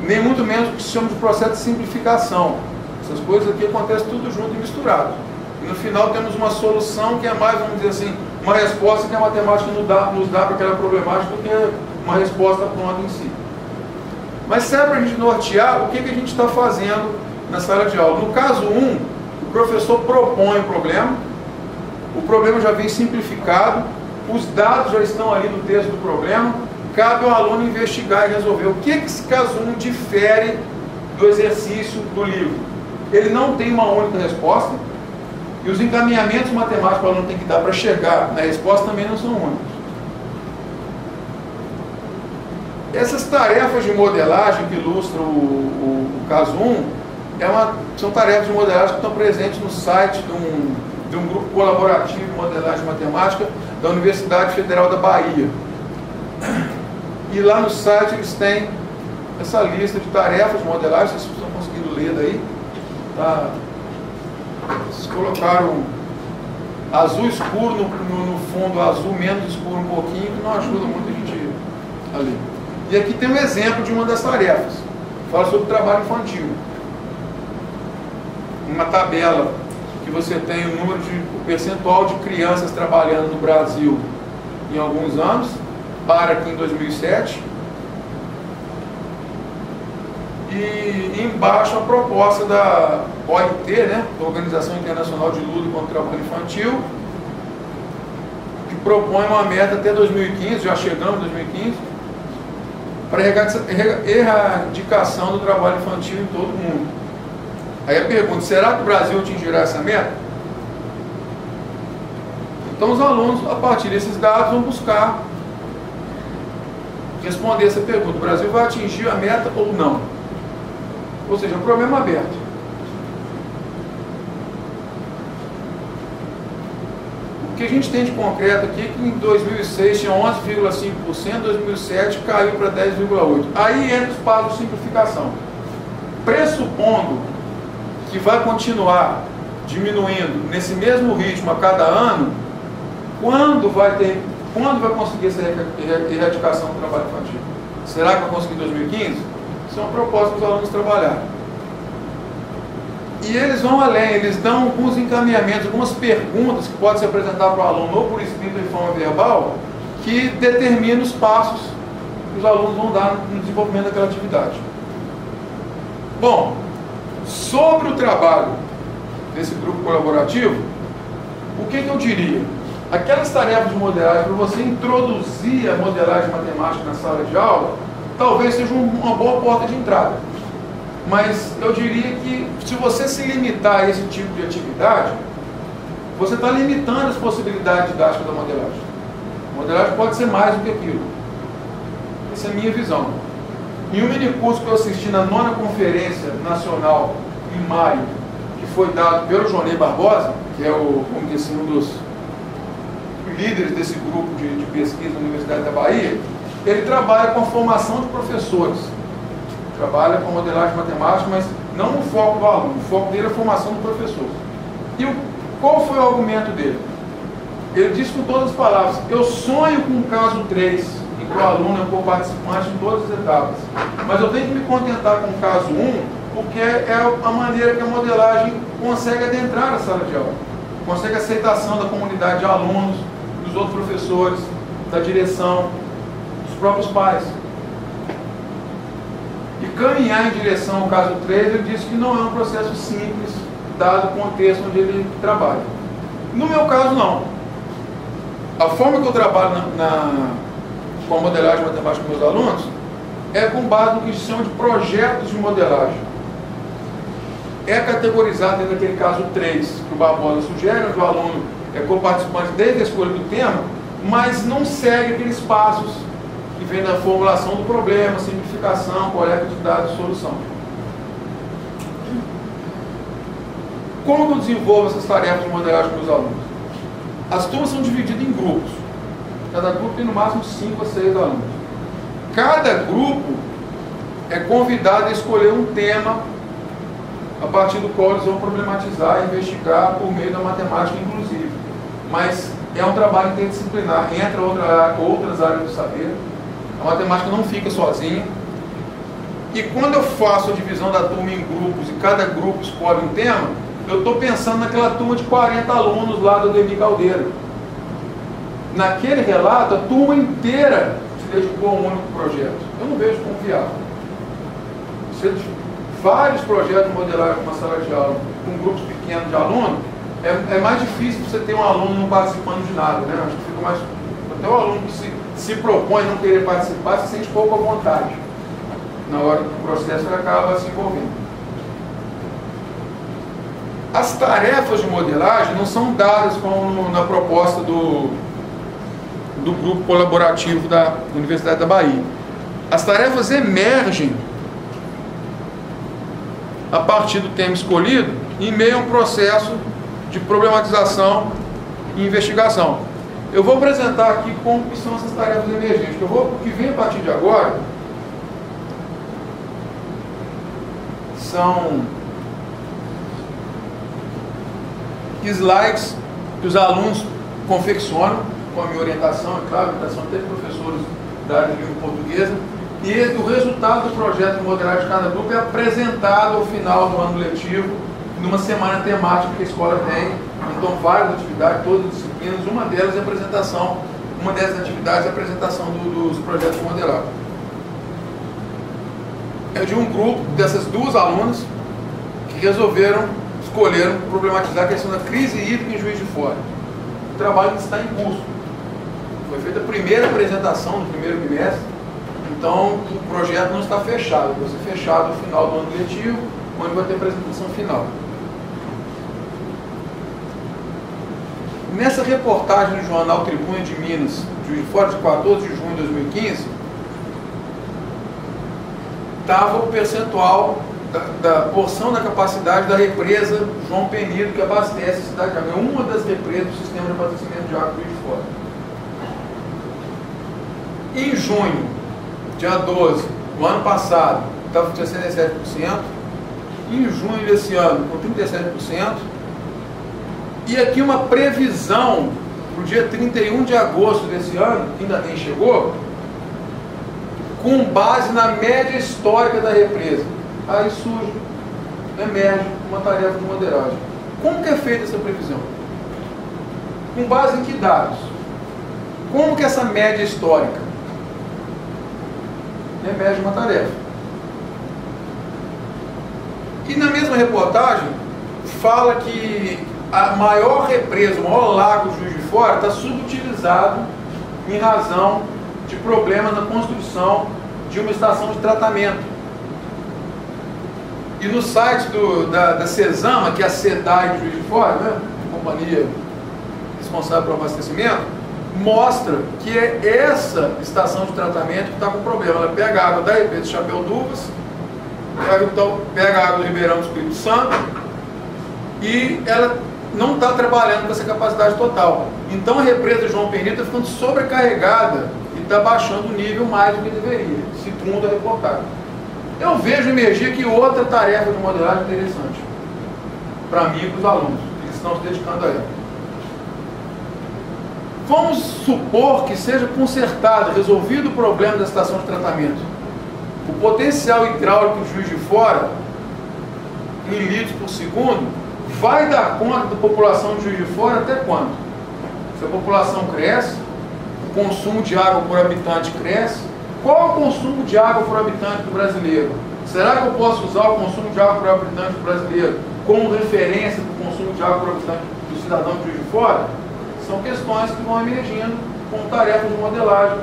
Nem muito menos o que se chama de processo de simplificação. Essas coisas aqui acontecem tudo junto e misturado. E no final temos uma solução que é mais, vamos dizer assim, uma resposta que a matemática nos dá para aquela problemática do que uma resposta pronta em si. Mas serve para a gente nortear o que a gente está fazendo na sala de aula. No caso 1, o professor propõe o problema já vem simplificado, os dados já estão ali no texto do problema, cabe ao aluno investigar e resolver o que esse caso 1 difere do exercício do livro. Ele não tem uma única resposta, e os encaminhamentos matemáticos que o aluno tem que dar para chegar na resposta também não são únicos. Essas tarefas de modelagem que ilustram o caso 1, são tarefas de modelagem que estão presentes no site de um grupo colaborativo de modelagem matemática da Universidade Federal da Bahia. E lá no site eles têm essa lista de tarefas de modelagem, vocês estão conseguindo ler daí. Tá? Eles colocaram azul escuro no fundo, azul menos escuro um pouquinho, que não ajuda muito a gente a ler. E aqui tem um exemplo de uma das tarefas. Fala sobre o trabalho infantil. Uma tabela que você tem o percentual de crianças trabalhando no Brasil em alguns anos, para aqui em 2007. E embaixo a proposta da OIT, né, da Organização Internacional de Luta contra o Trabalho Infantil, que propõe uma meta até 2015, já chegamos em 2015, para a erradicação do trabalho infantil em todo o mundo. Aí a pergunta, será que o Brasil atingirá essa meta? Então os alunos, a partir desses dados, vão buscar responder essa pergunta. O Brasil vai atingir a meta ou não? Ou seja, o problema é aberto. O que a gente tem de concreto aqui é que em 2006 tinha 11,5%, em 2007 caiu para 10,8%. Aí entra os passos de simplificação. Pressupondo que vai continuar diminuindo nesse mesmo ritmo a cada ano, quando vai conseguir essa erradicação do trabalho infantil? Será que vai conseguir em 2015? Isso é uma proposta para os alunos trabalharem. E eles vão além, eles dão alguns encaminhamentos, algumas perguntas que podem se apresentar para o aluno, ou por escrito ou de forma verbal, que determinam os passos que os alunos vão dar no desenvolvimento daquela atividade. Bom, sobre o trabalho desse grupo colaborativo, o que eu diria? Aquelas tarefas de modelagem, para você introduzir a modelagem matemática na sala de aula, talvez seja uma boa porta de entrada. Mas eu diria que se você se limitar a esse tipo de atividade, você está limitando as possibilidades didáticas da modelagem. A modelagem pode ser mais do que aquilo. Essa é a minha visão. Em um mini curso que eu assisti na 9ª Conferência Nacional, em maio, que foi dado pelo Johnny Barbosa, que é vamos dizer assim, um dos líderes desse grupo de pesquisa da Universidade da Bahia, ele trabalha com a formação de professores. Trabalha com modelagem matemática, mas não no foco do aluno. O foco dele é a formação do professor. E qual foi o argumento dele? Ele disse com todas as palavras: eu sonho com o caso 3, em que o aluno é co-participante em todas as etapas. Mas eu tenho que me contentar com o caso 1, porque é a maneira que a modelagem consegue adentrar a sala de aula. Consegue a aceitação da comunidade de alunos, dos outros professores, da direção, dos próprios pais. E caminhar em direção ao caso 3, ele disse que não é um processo simples, dado o contexto onde ele trabalha. No meu caso, não. A forma que eu trabalho com a modelagem matemática com meus alunos é com base no que se chama de projetos de modelagem. É categorizado dentro daquele caso 3, que o Barbosa sugere, onde o aluno é co-participante desde a escolha do tema, mas não segue aqueles passos que vem da formulação do problema, simplificação, coleta de dados e solução. Como eu desenvolvo essas tarefas de modelagem com os alunos? As turmas são divididas em grupos. Cada grupo tem no máximo 5 a 6 alunos. Cada grupo é convidado a escolher um tema a partir do qual eles vão problematizar e investigar por meio da matemática inclusive. Mas é um trabalho interdisciplinar, entra outras áreas do saber. A matemática não fica sozinha. E quando eu faço a divisão da turma em grupos e cada grupo escolhe um tema, eu estou pensando naquela turma de 40 alunos lá do Ademir Caldeira. Naquele relato, a turma inteira se dedicou a um único projeto. Eu não vejo como viável. Vários projetos de modelagem com uma sala de aula, com grupos pequenos de alunos, é mais difícil você ter um aluno não participando de nada, né? Acho que fica mais... Até o aluno que se propõe não querer participar, se sente pouco à vontade. Na hora do processo ele acaba se envolvendo. As tarefas de modelagem não são dadas como na proposta do grupo colaborativo da Universidade da Bahia. As tarefas emergem a partir do tema escolhido em meio a um processo de problematização e investigação. Eu vou apresentar aqui como que são essas tarefas emergentes. O que vem a partir de agora são slides que os alunos confeccionam com a minha orientação, é claro, a orientação até de professores da área de língua portuguesa, e o resultado do projeto de modelagem de cada grupo é apresentado ao final do ano letivo, numa semana temática que a escola tem. Então, várias atividades, todas as disciplinas, uma delas é a apresentação, uma dessas atividades é a apresentação dos projetos de modelagem. É de um grupo dessas duas alunas que escolheram problematizar a questão da crise hídrica em Juiz de Fora. O trabalho está em curso. Foi feita a primeira apresentação no primeiro bimestre, então o projeto não está fechado, vai ser fechado no final do ano letivo, onde vai ter a apresentação final. Nessa reportagem do jornal Tribuna de Minas, Juiz de Fora, de 14 de junho de 2015, estava o percentual da porção da capacidade da represa João Penido, que abastece a cidade de água. É uma das represas do sistema de abastecimento de água do Juiz de Fora. Em junho, dia 12, do ano passado, estava com 67%. Em junho desse ano, com 37%. E aqui uma previsão para o dia 31 de agosto desse ano, que ainda nem chegou, com base na média histórica da represa. Aí surge, emerge uma tarefa de modelagem. Como que é feita essa previsão? Com base em que dados? Como que essa média histórica? Emerge uma tarefa. E na mesma reportagem, fala que a maior represa, o maior lago do Juiz de Fora está subutilizado em razão de problemas na construção de uma estação de tratamento. E no site da CESAMA, que é a SEDAI de Juiz de Fora, né, a companhia responsável pelo abastecimento, mostra que é essa estação de tratamento que está com problema. Ela pega a água da represa de Chapéu d'Uvas, pega a água do Ribeirão do Espírito Santo, e ela não está trabalhando com essa capacidade total. Então a represa João Penido está ficando sobrecarregada e está baixando o nível mais do que deveria, segundo a reportagem. Eu vejo emergir aqui outra tarefa de modelagem interessante para mim e para os alunos que estão se dedicando a ela. Vamos supor que seja consertado, resolvido o problema da estação de tratamento. O potencial hidráulico de Juiz de Fora, em litros por segundo, vai dar conta da população de Juiz de Fora até quando? Se a população cresce, o consumo de água por habitante cresce. Qual é o consumo de água por habitante do brasileiro? Será que eu posso usar o consumo de água por habitante do brasileiro como referência do consumo de água por habitante do cidadão de Juiz de Fora? São questões que vão emergindo como tarefas de modelagem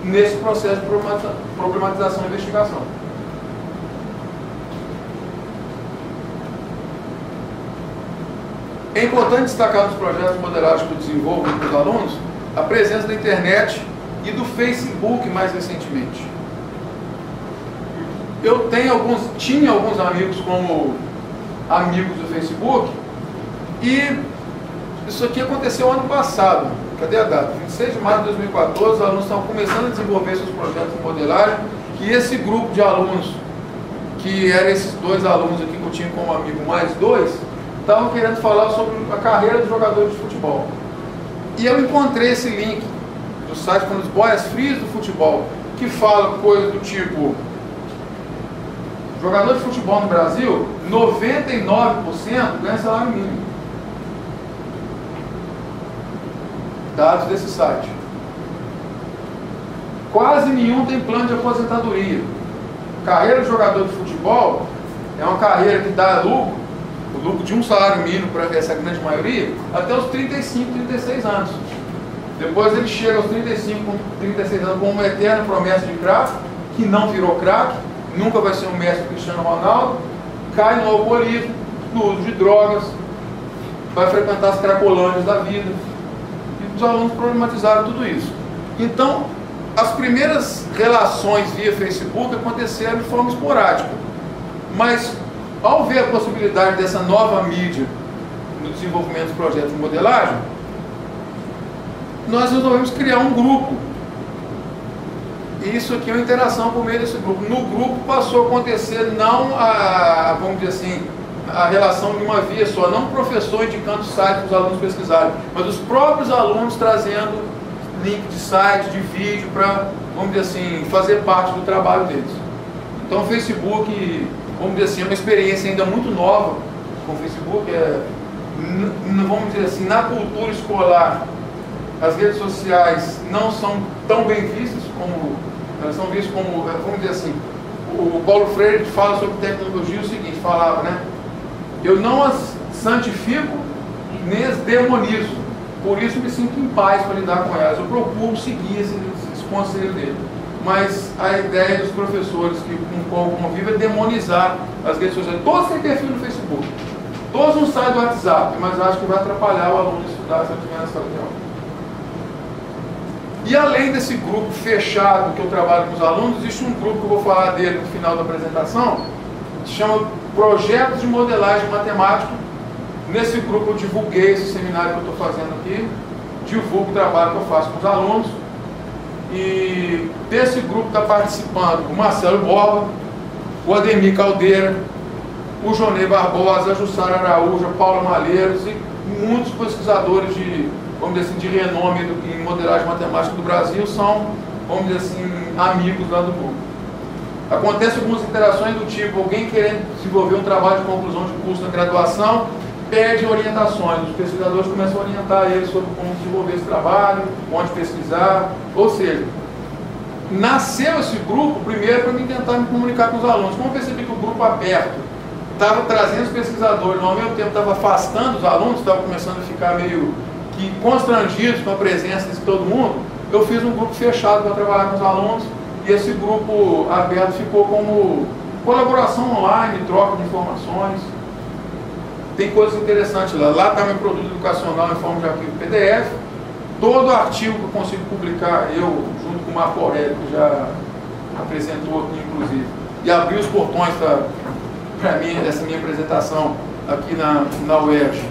nesse processo de problematização e investigação. É importante destacar nos projetos de modelagem que eu desenvolvo com os alunos a presença da internet e do Facebook mais recentemente. Eu tinha alguns amigos como amigos do Facebook, e isso aqui aconteceu ano passado. Cadê a data? 26 de março de 2014, os alunos estavam começando a desenvolver seus projetos de modelagem, e esse grupo de alunos, que eram esses dois alunos aqui que eu tinha como amigo mais dois, estavam querendo falar sobre a carreira dos jogadores de futebol. E eu encontrei esse link do site com os boias frias do futebol, que fala coisa do tipo: jogador de futebol no Brasil, 99% ganha salário mínimo. Dados desse site. Quase nenhum tem plano de aposentadoria. Carreira de jogador de futebol é uma carreira que dá lucro, o lucro de um salário mínimo para essa grande maioria, até os 35, 36 anos. Depois ele chega aos 35, 36 anos com uma eterna promessa de craque, que não virou craque, nunca vai ser um mestre Cristiano Ronaldo, cai no alcoolismo, no uso de drogas, vai frequentar as cracolândias da vida. E os alunos problematizaram tudo isso. Então, as primeiras relações via Facebook aconteceram de forma esporádica. Mas, ao ver a possibilidade dessa nova mídia no desenvolvimento dos projetos de modelagem, nós resolvemos criar um grupo. E isso aqui é uma interação por meio desse grupo. No grupo passou a acontecer não vamos dizer assim, a relação de uma via só, não o professor indicando o site para os alunos pesquisarem, mas os próprios alunos trazendo link de site, de vídeo, para, vamos dizer assim, fazer parte do trabalho deles. Então o Facebook, vamos dizer assim, é uma experiência ainda muito nova com o Facebook. Vamos dizer assim, na cultura escolar, as redes sociais não são tão bem vistas como, elas são vistas como, vamos dizer assim, o Paulo Freire fala sobre tecnologia o seguinte, falava, né? Eu não as santifico nem as demonizo, por isso me sinto em paz para lidar com elas. Eu procuro seguir esse conselho dele. Mas a ideia dos professores com qual convive é demonizar as redes sociais. Todos têm perfil no Facebook, todos não saem do WhatsApp, mas acho que vai atrapalhar o aluno estudar se eu estiver nessa reunião. E além desse grupo fechado que eu trabalho com os alunos, existe um grupo que eu vou falar dele no final da apresentação, que se chama Projetos de Modelagem Matemática. Nesse grupo eu divulguei esse seminário que eu estou fazendo aqui, divulgo o trabalho que eu faço com os alunos. E desse grupo está participando o Marcelo Borba, o Ademir Caldeira, o Jonei Barbosa, a Jussara Araújo, a Paula Malheiros e muitos pesquisadores vamos dizer assim, de renome em modelagem matemática do Brasil, são, vamos dizer assim, amigos lá do grupo. Acontecem algumas interações do tipo, alguém querendo desenvolver um trabalho de conclusão de curso na graduação, pede orientações, os pesquisadores começam a orientar eles sobre como desenvolver esse trabalho, onde pesquisar, ou seja, nasceu esse grupo primeiro para tentar me comunicar com os alunos. Como eu percebi que o grupo aberto estava trazendo os pesquisadores, ao mesmo tempo estava afastando os alunos, estava começando a ficar meio que constrangidos com a presença de todo mundo, eu fiz um grupo fechado para trabalhar com os alunos, e esse grupo aberto ficou como colaboração online, troca de informações. Tem coisas interessantes lá. Lá está meu produto educacional em forma de arquivo PDF. Todo artigo que eu consigo publicar, eu, junto com o Marco Aurélio, que já apresentou aqui, inclusive, e abriu os portões para mim, dessa minha apresentação aqui na UERJ.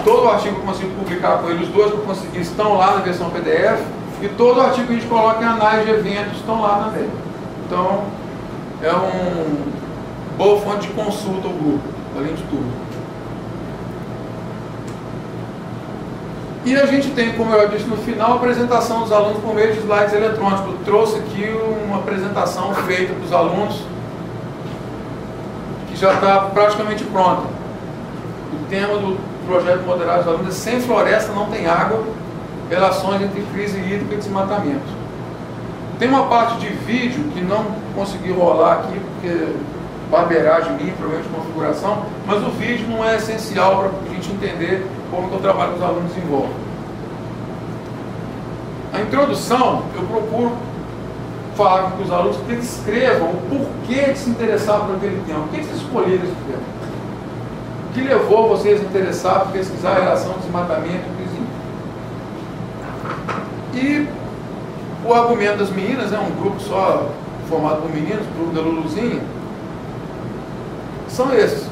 Todo artigo que eu consigo publicar com ele, os dois que eu consegui estão lá na versão PDF, e todo artigo que a gente coloca em análise de eventos estão lá também. Então, é uma boa fonte de consulta ao grupo, além de tudo. E a gente tem, como eu disse no final, a apresentação dos alunos por meio de slides eletrônicos. Eu trouxe aqui uma apresentação feita para os alunos, que já está praticamente pronta. O tema do projeto moderado dos alunos é Sem Floresta Não Tem Água, Relações entre Crise Hídrica e Desmatamento. Tem uma parte de vídeo que não consegui rolar aqui, porque barbeiragem minha, problema de configuração, mas o vídeo não é essencial para a gente entender como que o trabalho dos alunos desenvolve. A introdução, eu procuro falar com os alunos que eles escrevam o porquê de se interessar por aquele tema, por que eles escolheram esse tema. O que levou vocês interessados a pesquisar a relação de desmatamento e crise hídrica? E o argumento das meninas, um grupo só formado por meninos, o grupo da Luluzinha, são esses.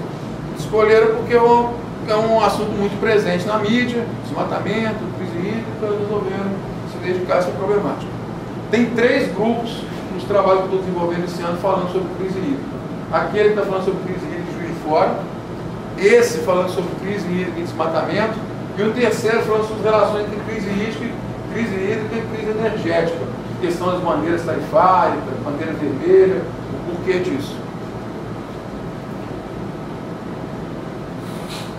Escolheram porque é um assunto muito presente na mídia, desmatamento, crise hídrica, resolveram se dedicar a essa problemática. Tem 3 grupos nos trabalhos que eu estou desenvolvendo esse ano falando sobre crise hídrica. Aquele que está falando sobre crise hídrica de Juiz de Fora, esse falando sobre crise hídrica e desmatamento, e o terceiro falando sobre as relações entre crise hídrica e crise energética, questão das bandeiras tarifárias, bandeira vermelha, o porquê disso.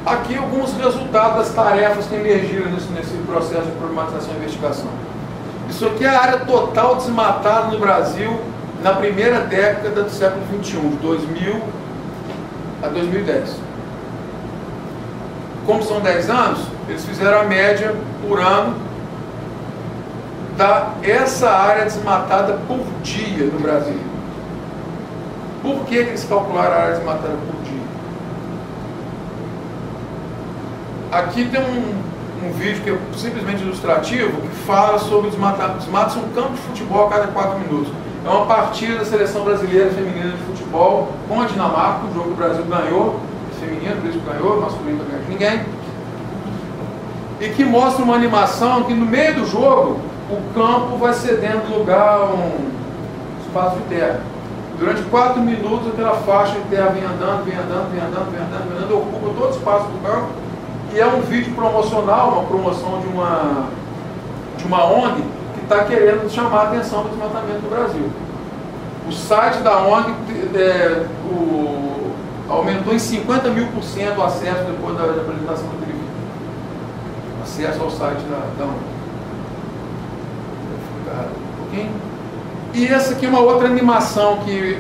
Aqui alguns resultados das tarefas que emergiram nesse processo de problematização e investigação. Isso aqui é a área total desmatada no Brasil na primeira década do século XXI, de 2000 a 2010. Como são 10 anos, eles fizeram a média por ano essa área desmatada por dia no Brasil. Por que eles calcularam a área desmatada por dia? Aqui tem um vídeo que é simplesmente ilustrativo, que fala sobre desmatamento. Desmata-se um campo de futebol a cada 4 minutos. É uma partida da seleção brasileira feminina de futebol com a Dinamarca, o jogo que o Brasil ganhou, feminino, por isso que ganhou, masculino não ganhou de ninguém. E que mostra uma animação que no meio do jogo o campo vai cedendo lugar a um espaço de terra. Durante 4 minutos aquela faixa de terra vem andando, ocupa todo o espaço do campo. E é um vídeo promocional, uma promoção de uma ONG que está querendo chamar a atenção do desmatamento no Brasil. O site da ONG aumentou em 50.000% o acesso depois da apresentação do vídeo. Acesso ao site da ONG. Um pouquinho. E essa aqui é uma outra animação que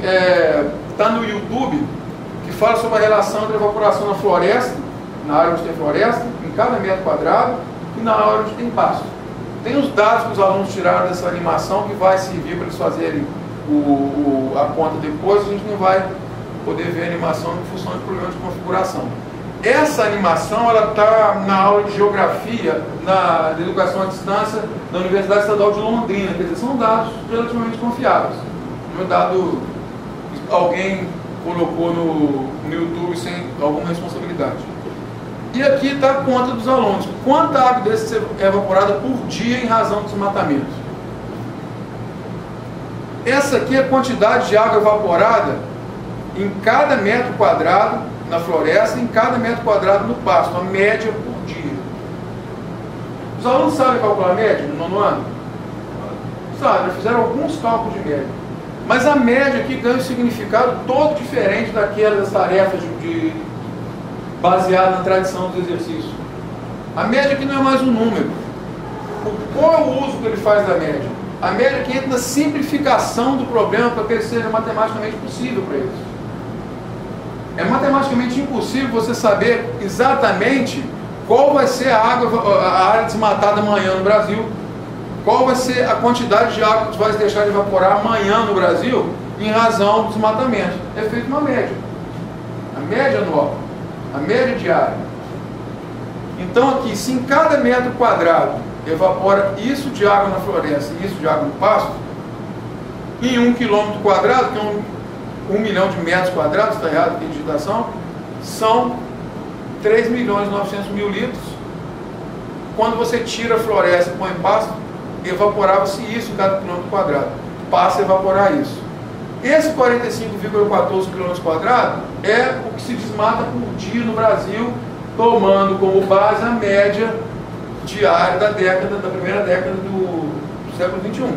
está no YouTube, que fala sobre a relação entre a evaporação na floresta, na área onde tem floresta, em cada metro quadrado, e na área onde tem pasto. Tem os dados que os alunos tiraram dessa animação que vai servir para eles fazerem a conta depois. A gente não vai poder ver a animação em função de problemas de configuração. Essa animação está na aula de geografia, na educação à distância da Universidade Estadual de Londrina. Quer dizer, são dados relativamente confiáveis. Não é dado que alguém colocou no YouTube sem alguma responsabilidade. E aqui está a conta dos alunos. Quanta água deve ser evaporada por dia em razão do desmatamento? Essa aqui é a quantidade de água evaporada em cada metro quadrado na floresta, em cada metro quadrado no pasto, a média por dia. Os alunos sabem calcular a média no 9º ano? Sabem, fizeram alguns cálculos de média. Mas a média aqui ganha um significado todo diferente daquelas tarefas baseado na tradição dos exercícios. A média aqui não é mais um número. Qual é o uso que ele faz da média? A média aqui entra na simplificação do problema para que ele seja matematicamente possível para eles. É matematicamente impossível você saber exatamente qual vai ser a área desmatada amanhã no Brasil, qual vai ser a quantidade de água que vai deixar de evaporar amanhã no Brasil em razão do desmatamento. É feita uma média. A média anual. A média diária. Então aqui, se em cada metro quadrado evapora isso de água na floresta e isso de água no pasto, em 1 quilômetro quadrado, que é 1 milhão de metros quadrados, está errado aqui a digitação, são 3.900.000 litros. Quando você tira a floresta e põe pasto, evaporava-se isso em cada quilômetro quadrado. Passa a evaporar isso. Esse 45,14 km² é o que se desmata por dia no Brasil, tomando como base a média diária da primeira década do século XXI.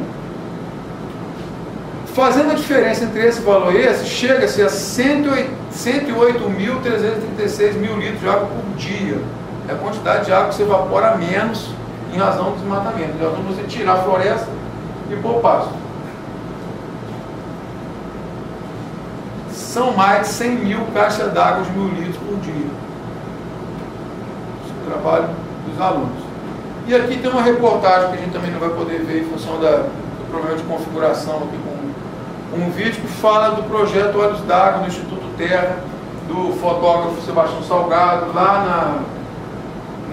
Fazendo a diferença entre esse valor e esse, chega-se a 108.336 mil litros de água por dia. É a quantidade de água que se evapora menos em razão do desmatamento, em razão de você tirar a floresta e pôr o pasto. São mais de 100 mil caixas d'água de 1.000 litros por dia. Esse é o trabalho dos alunos. E aqui tem uma reportagem que a gente também não vai poder ver em função do problema de configuração aqui com um vídeo que fala do projeto Olhos d'Água do Instituto Terra, do fotógrafo Sebastião Salgado, lá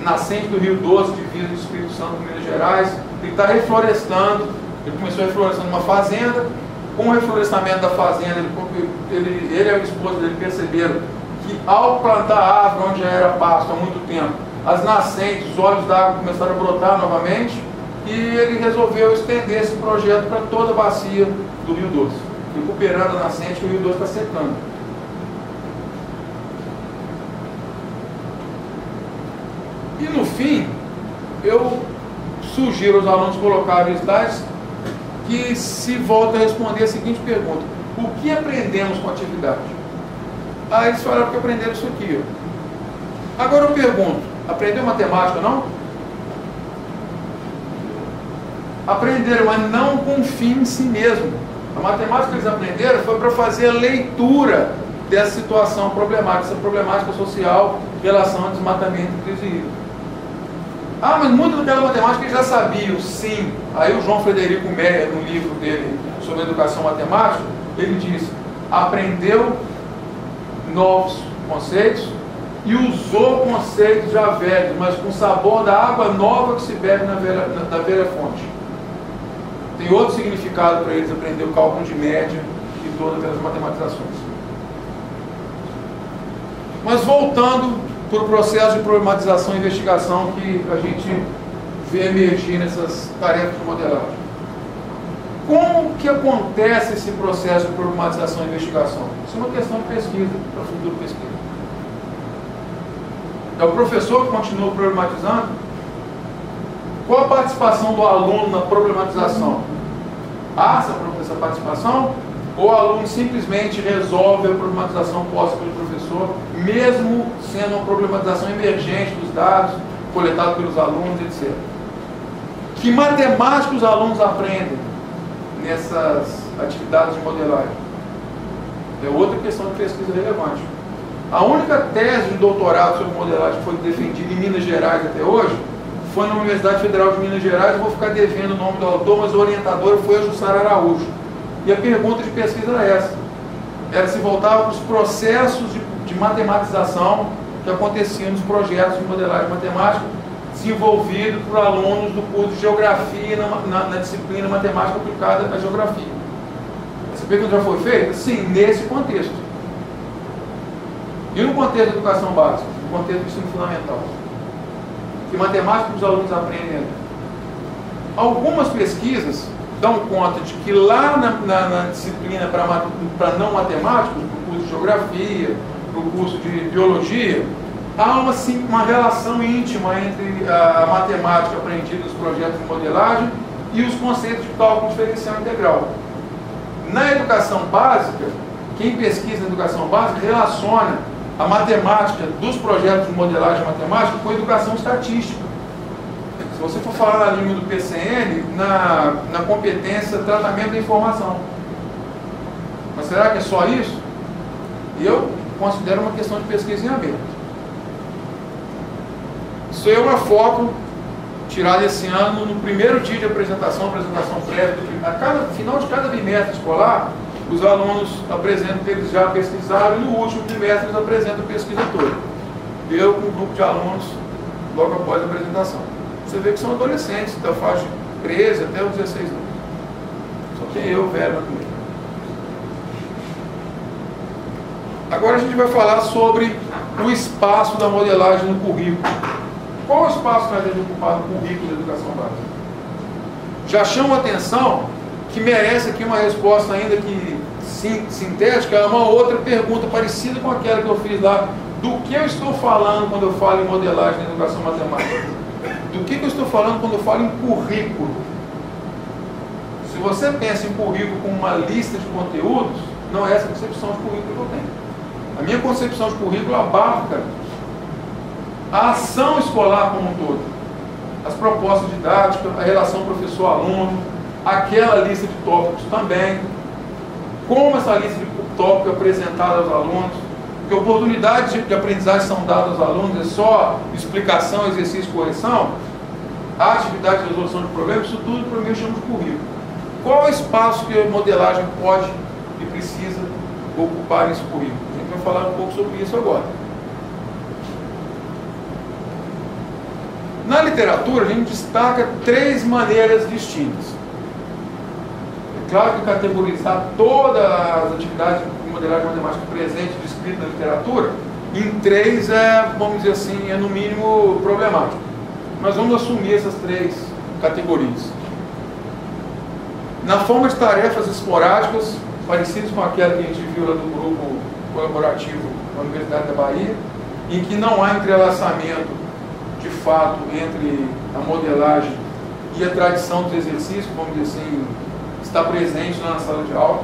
na nascente do Rio Doce, divisa do Espírito Santo, Minas Gerais. Ele está reflorestando, ele começou reflorestando uma fazenda. Com o reflorestamento da fazenda, ele e a esposa dele perceberam que ao plantar árvore onde já era pasto há muito tempo, as nascentes, os olhos d'água começaram a brotar novamente, e ele resolveu estender esse projeto para toda a bacia do Rio Doce, recuperando a nascente que o Rio Doce está secando. E no fim, eu sugiro aos alunos colocarem slides que se volta a responder a seguinte pergunta: o que aprendemos com a atividade? Aí eles falaram que aprenderam isso aqui, ó. Agora eu pergunto, aprendeu matemática, não? Aprenderam, mas não com fim em si mesmo. A matemática que eles aprenderam foi para fazer a leitura dessa situação problemática, essa problemática social em relação ao desmatamento e crise hídrica. Ah, mas muito daquela matemática eles já sabiam, sim. Aí o João Frederico Meyer, no livro dele sobre educação matemática, ele diz: aprendeu novos conceitos e usou conceitos já velhos, mas com sabor da água nova que se bebe da velha fonte. Tem outro significado para eles aprender o cálculo de média e todas aquelas matematizações. Mas voltando para o processo de problematização e investigação que a gente vê emergir nessas tarefas de modelagem. Como que acontece esse processo de problematização e investigação? Isso é uma questão de pesquisa, para futuro pesquisa. É o professor que continua problematizando? Qual a participação do aluno na problematização? Há essa participação? Ou o aluno simplesmente resolve a problematização posta pelo professor, mesmo sendo uma problematização emergente dos dados, coletados pelos alunos, etc. Que matemática os alunos aprendem nessas atividades de modelagem? É outra questão de pesquisa relevante. A única tese de doutorado sobre modelagem que foi defendida em Minas Gerais até hoje foi na Universidade Federal de Minas Gerais. Eu vou ficar devendo o nome do autor, mas o orientador foi a Jussara Araújo. E a pergunta de pesquisa era essa. Ela se voltava para os processos de matematização que aconteciam nos projetos de modelagem matemática desenvolvidos por alunos do curso de Geografia na disciplina Matemática Aplicada à Geografia. Essa pergunta já foi feita? Sim, nesse contexto. E no contexto da educação básica, no contexto do ensino fundamental? Que matemática os alunos aprendem? Algumas pesquisas dão conta de que lá na disciplina para não matemáticos, no curso de Geografia, no curso de Biologia, há uma relação íntima entre a matemática aprendida nos projetos de modelagem e os conceitos de cálculo diferencial integral. Na educação básica, quem pesquisa na educação básica relaciona a matemática dos projetos de modelagem matemática com a educação estatística. Se você for falar na língua do PCN, na competência tratamento da informação. Mas será que é só isso? Eu considero uma questão de pesquisa em aberto. Isso é uma foto tirada esse ano, no primeiro dia de apresentação prévia. A final de cada bimestre escolar, os alunos apresentam o que eles já pesquisaram e no último bimestre eles apresentam a pesquisa toda. Eu com um grupo de alunos logo após a apresentação. Você vê que são adolescentes, da faixa de 13 até os 16 anos. Só tem eu, velho, no meio. Agora a gente vai falar sobre o espaço da modelagem no currículo. Qual o espaço que nós devemos ocupar no currículo da educação básica? Já chama a atenção que merece aqui uma resposta ainda que sintética, é uma outra pergunta parecida com aquela que eu fiz lá. Do que eu estou falando quando eu falo em modelagem na educação matemática? Do que eu estou falando quando eu falo em currículo? Se você pensa em currículo como uma lista de conteúdos, não é essa a concepção de currículo que eu tenho. A minha concepção de currículo abarca a ação escolar como um todo. As propostas didáticas, a relação professor-aluno, aquela lista de tópicos também, como essa lista de tópicos é apresentada aos alunos, que oportunidades de aprendizagem são dadas aos alunos, é só explicação, exercício, correção, a atividade de resolução de problemas, isso tudo para mim eu chamo de currículo. Qual é o espaço que a modelagem pode e precisa ocupar nesse currículo? A gente vai falar um pouco sobre isso agora. Na literatura, a gente destaca 3 maneiras distintas. É claro que categorizar todas as atividades de modelagem matemática presentes descritas na literatura, em 3 vamos dizer assim, é no mínimo problemático. Mas vamos assumir essas 3 categorias. Na forma de tarefas esporádicas, parecidas com aquela que a gente viu lá do grupo colaborativo da Universidade da Bahia, em que não há entrelaçamento de fato entre a modelagem e a tradição dos exercícios, vamos dizer assim, está presente lá na sala de aula.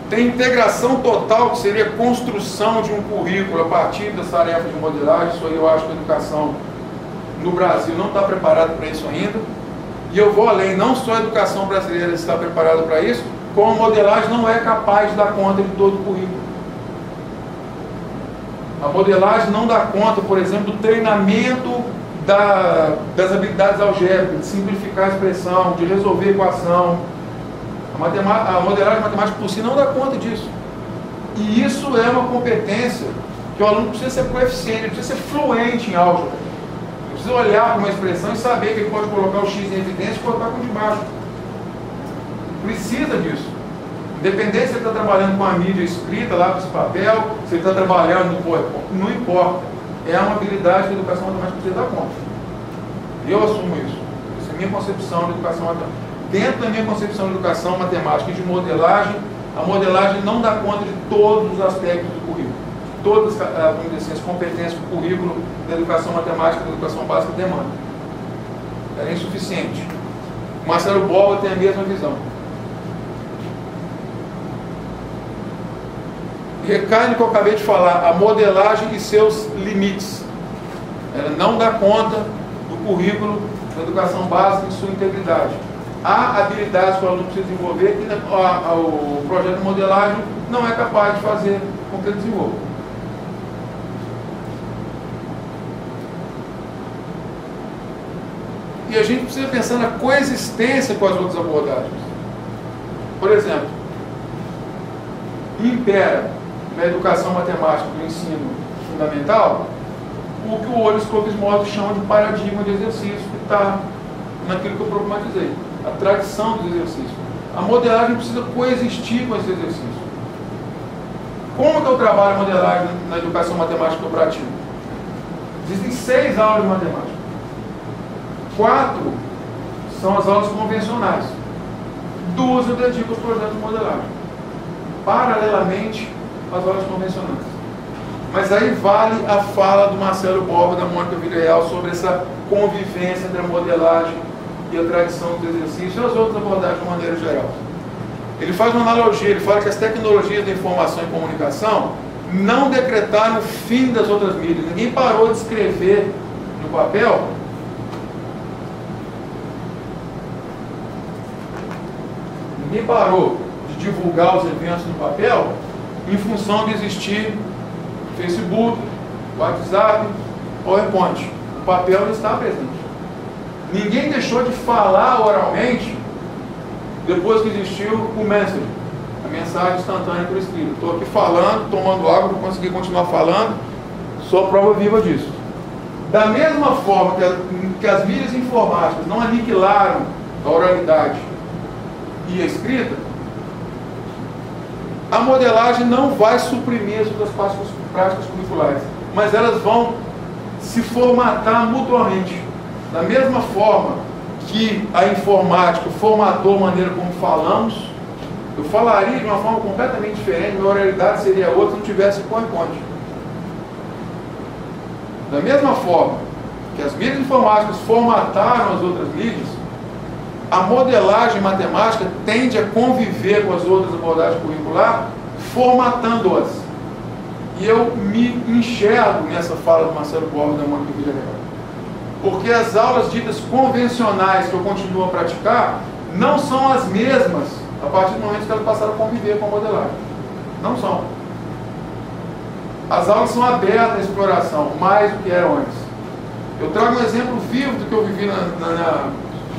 Tem integração total, que seria a construção de um currículo a partir das tarefas de modelagem. Isso aí eu acho que a educação no Brasil não está preparada para isso ainda. E eu vou além, não só a educação brasileira está preparada para isso, como a modelagem não é capaz de dar conta de todo o currículo. A modelagem não dá conta, por exemplo, do treinamento das habilidades algébricas, de simplificar a expressão, de resolver a equação. A modelagem matemática por si não dá conta disso. E isso é uma competência que o aluno precisa ser proeficiente, ele precisa ser fluente em álgebra. Ele precisa olhar para uma expressão e saber que ele pode colocar o x em evidência e colocar com de baixo. Precisa disso. Independente se ele está trabalhando com a mídia escrita, lápis e papel, se ele está trabalhando no PowerPoint, não importa. É uma habilidade que a educação matemática precisa dar conta. Eu assumo isso. Essa é a minha concepção de educação matemática. Dentro da minha concepção de educação matemática e de modelagem, a modelagem não dá conta de todos os aspectos do currículo. Todas as competências que o currículo da educação matemática e da educação básica demanda. É insuficiente. O Marcelo Borba tem a mesma visão. Recai no que eu acabei de falar, a modelagem e seus limites. Ela não dá conta do currículo da educação básica em sua integridade. Há habilidades que o aluno precisa desenvolver que o projeto de modelagem não é capaz de fazer com que ele desenvolva. E a gente precisa pensar na coexistência com as outras abordagens. Por exemplo, impera na educação matemática do ensino fundamental o que o Oles Kovismos chama de paradigma de exercício, que está naquilo que eu problematizei, a tradição dos exercícios. A modelagem precisa coexistir com esse exercício. Como que eu trabalho a modelagem na educação matemática que eu pratico? Existem 6 aulas de matemática. 4 são as aulas convencionais. 2 eu dedico aos projetos de modelagem. Paralelamente às aulas convencionais. Mas aí vale a fala do Marcelo Borba, da Mônica Villarreal, sobre essa convivência entre a modelagem e a tradição dos exercícios e as outras abordagens de maneira geral. Ele faz uma analogia, ele fala que as tecnologias da informação e comunicação não decretaram o fim das outras mídias. Ninguém parou de escrever no papel. Ninguém parou de divulgar os eventos no papel em função de existir Facebook, WhatsApp, PowerPoint. O papel não está presente. Ninguém deixou de falar oralmente depois que existiu o Messenger, a mensagem instantânea por escrito. Estou aqui falando, tomando água para conseguir continuar falando, sou prova viva disso. Da mesma forma que as mídias informáticas não aniquilaram a oralidade e a escrita, a modelagem não vai suprimir as outras práticas curriculares, mas elas vão se formatar mutuamente. Da mesma forma que a informática formatou a maneira como falamos, eu falaria de uma forma completamente diferente, minha oralidade seria outra se não tivesse PowerPoint. Da mesma forma que as mídias informáticas formataram as outras mídias, a modelagem matemática tende a conviver com as outras abordagens curriculares, formatando-as. E eu me enxergo nessa fala do Marcelo Borba, da Mônica Villarreal. Porque as aulas ditas convencionais que eu continuo a praticar não são as mesmas a partir do momento que elas passaram a conviver com a modelagem. Não são. As aulas são abertas à exploração, mais do que eram antes. Eu trago um exemplo vivo do que eu vivi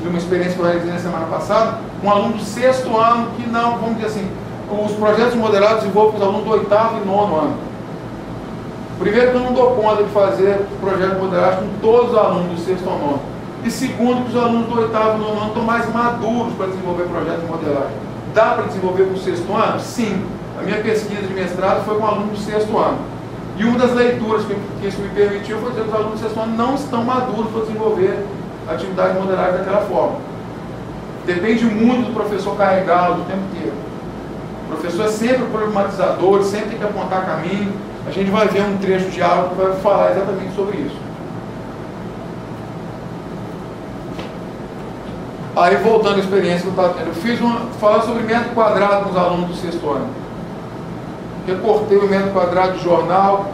de uma experiência que eu realizei na semana passada, um aluno do 6º ano que não, vamos dizer assim, os projetos modelados desenvolvo com os alunos do 8º e 9º ano. Primeiro que eu não dou conta de fazer projeto modelado com todos os alunos do 6º ao 9º. E segundo que os alunos do 8º e 9º ano estão mais maduros para desenvolver projetos de modelagem. Dá para desenvolver com o 6º ano? Sim. A minha pesquisa de mestrado foi com alunos do 6º ano. E uma das leituras que isso me permitiu foi dizer que os alunos do 6º ano não estão maduros para desenvolver atividade de modelagem daquela forma. Depende muito do professor carregá-lo o tempo inteiro. O professor é sempre problematizador, sempre tem que apontar caminho. A gente vai ver um trecho de aula que vai falar exatamente sobre isso. Aí, voltando à experiência que eu estava tendo, eu fiz falar sobre metro quadrado com os alunos do 6º ano. Recortei o metro quadrado do jornal,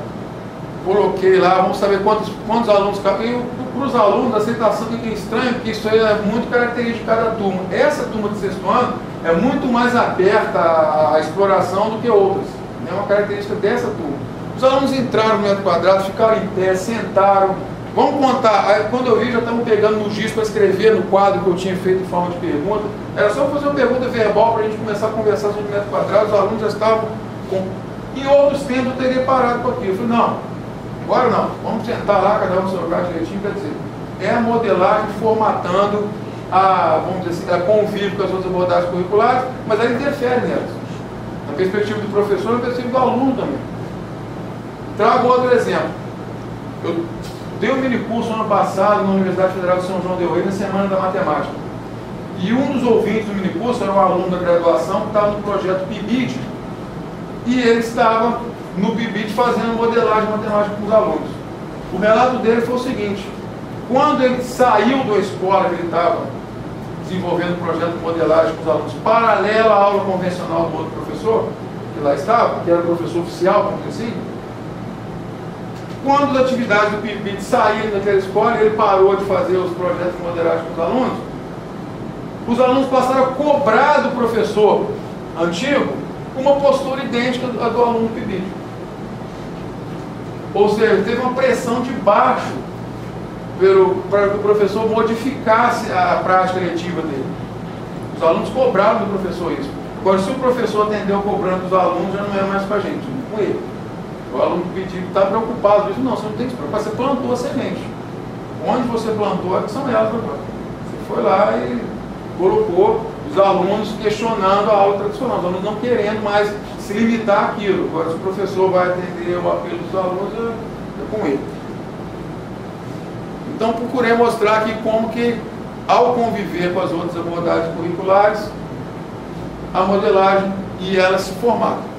coloquei lá, vamos saber quantos alunos cabem. Para os alunos, a aceitação que é estranho, porque isso aí é muito característico de cada turma. Essa turma de 6º ano é muito mais aberta à exploração do que outras. É uma característica dessa turma. Os alunos entraram no metro quadrado, ficaram em pé, sentaram. Vamos contar. Aí, quando eu vi, já estavam pegando no giz para escrever no quadro que eu tinha feito em forma de pergunta. Era só fazer uma pergunta verbal para a gente começar a conversar sobre o metro quadrado. Os alunos já estavam com... Em outros tempos eu teria parado com aquilo. Eu falei, não, agora não. Vamos sentar lá, cada um no seu lugar direitinho. Quer dizer, é a modelagem formatando vamos dizer assim, a convívio com as outras abordagens curriculares, mas ela interfere nelas. Na perspectiva do professor e na perspectiva do aluno também. Trago outro exemplo. Eu dei um minicurso ano passado na Universidade Federal de São João del Rei, na Semana da Matemática. E um dos ouvintes do minicurso era um aluno da graduação que estava no projeto PIBID, e ele estava no PIBID fazendo modelagem matemática com os alunos. O relato dele foi o seguinte: quando ele saiu da escola que ele estava desenvolvendo o projeto de modelagem com os alunos, paralela à aula convencional do outro professor, que lá estava, que era o professor oficial, vamos dizer assim, quando as atividades do PIBID saíram daquela escola, ele parou de fazer os projetos de modelagem com os alunos passaram a cobrar do professor antigo uma postura idêntica à do aluno do PIBID. Ou seja, teve uma pressão de baixo para que o professor modificasse a prática letiva dele. Os alunos cobraram do professor isso. Agora, se o professor atendeu cobrando dos alunos, já não é mais com a gente, não com ele. O aluno pedido está preocupado com isso. Não, você não tem que se preocupar, você plantou a semente. Onde você plantou é que são elas agora. Você foi lá e colocou os alunos questionando a aula tradicional, os alunos não querendo mais se limitar àquilo. Agora, se o professor vai atender o apelo dos alunos, é com ele. Então, procurei mostrar aqui como que, ao conviver com as outras abordagens curriculares, a modelagem e ela se formaram.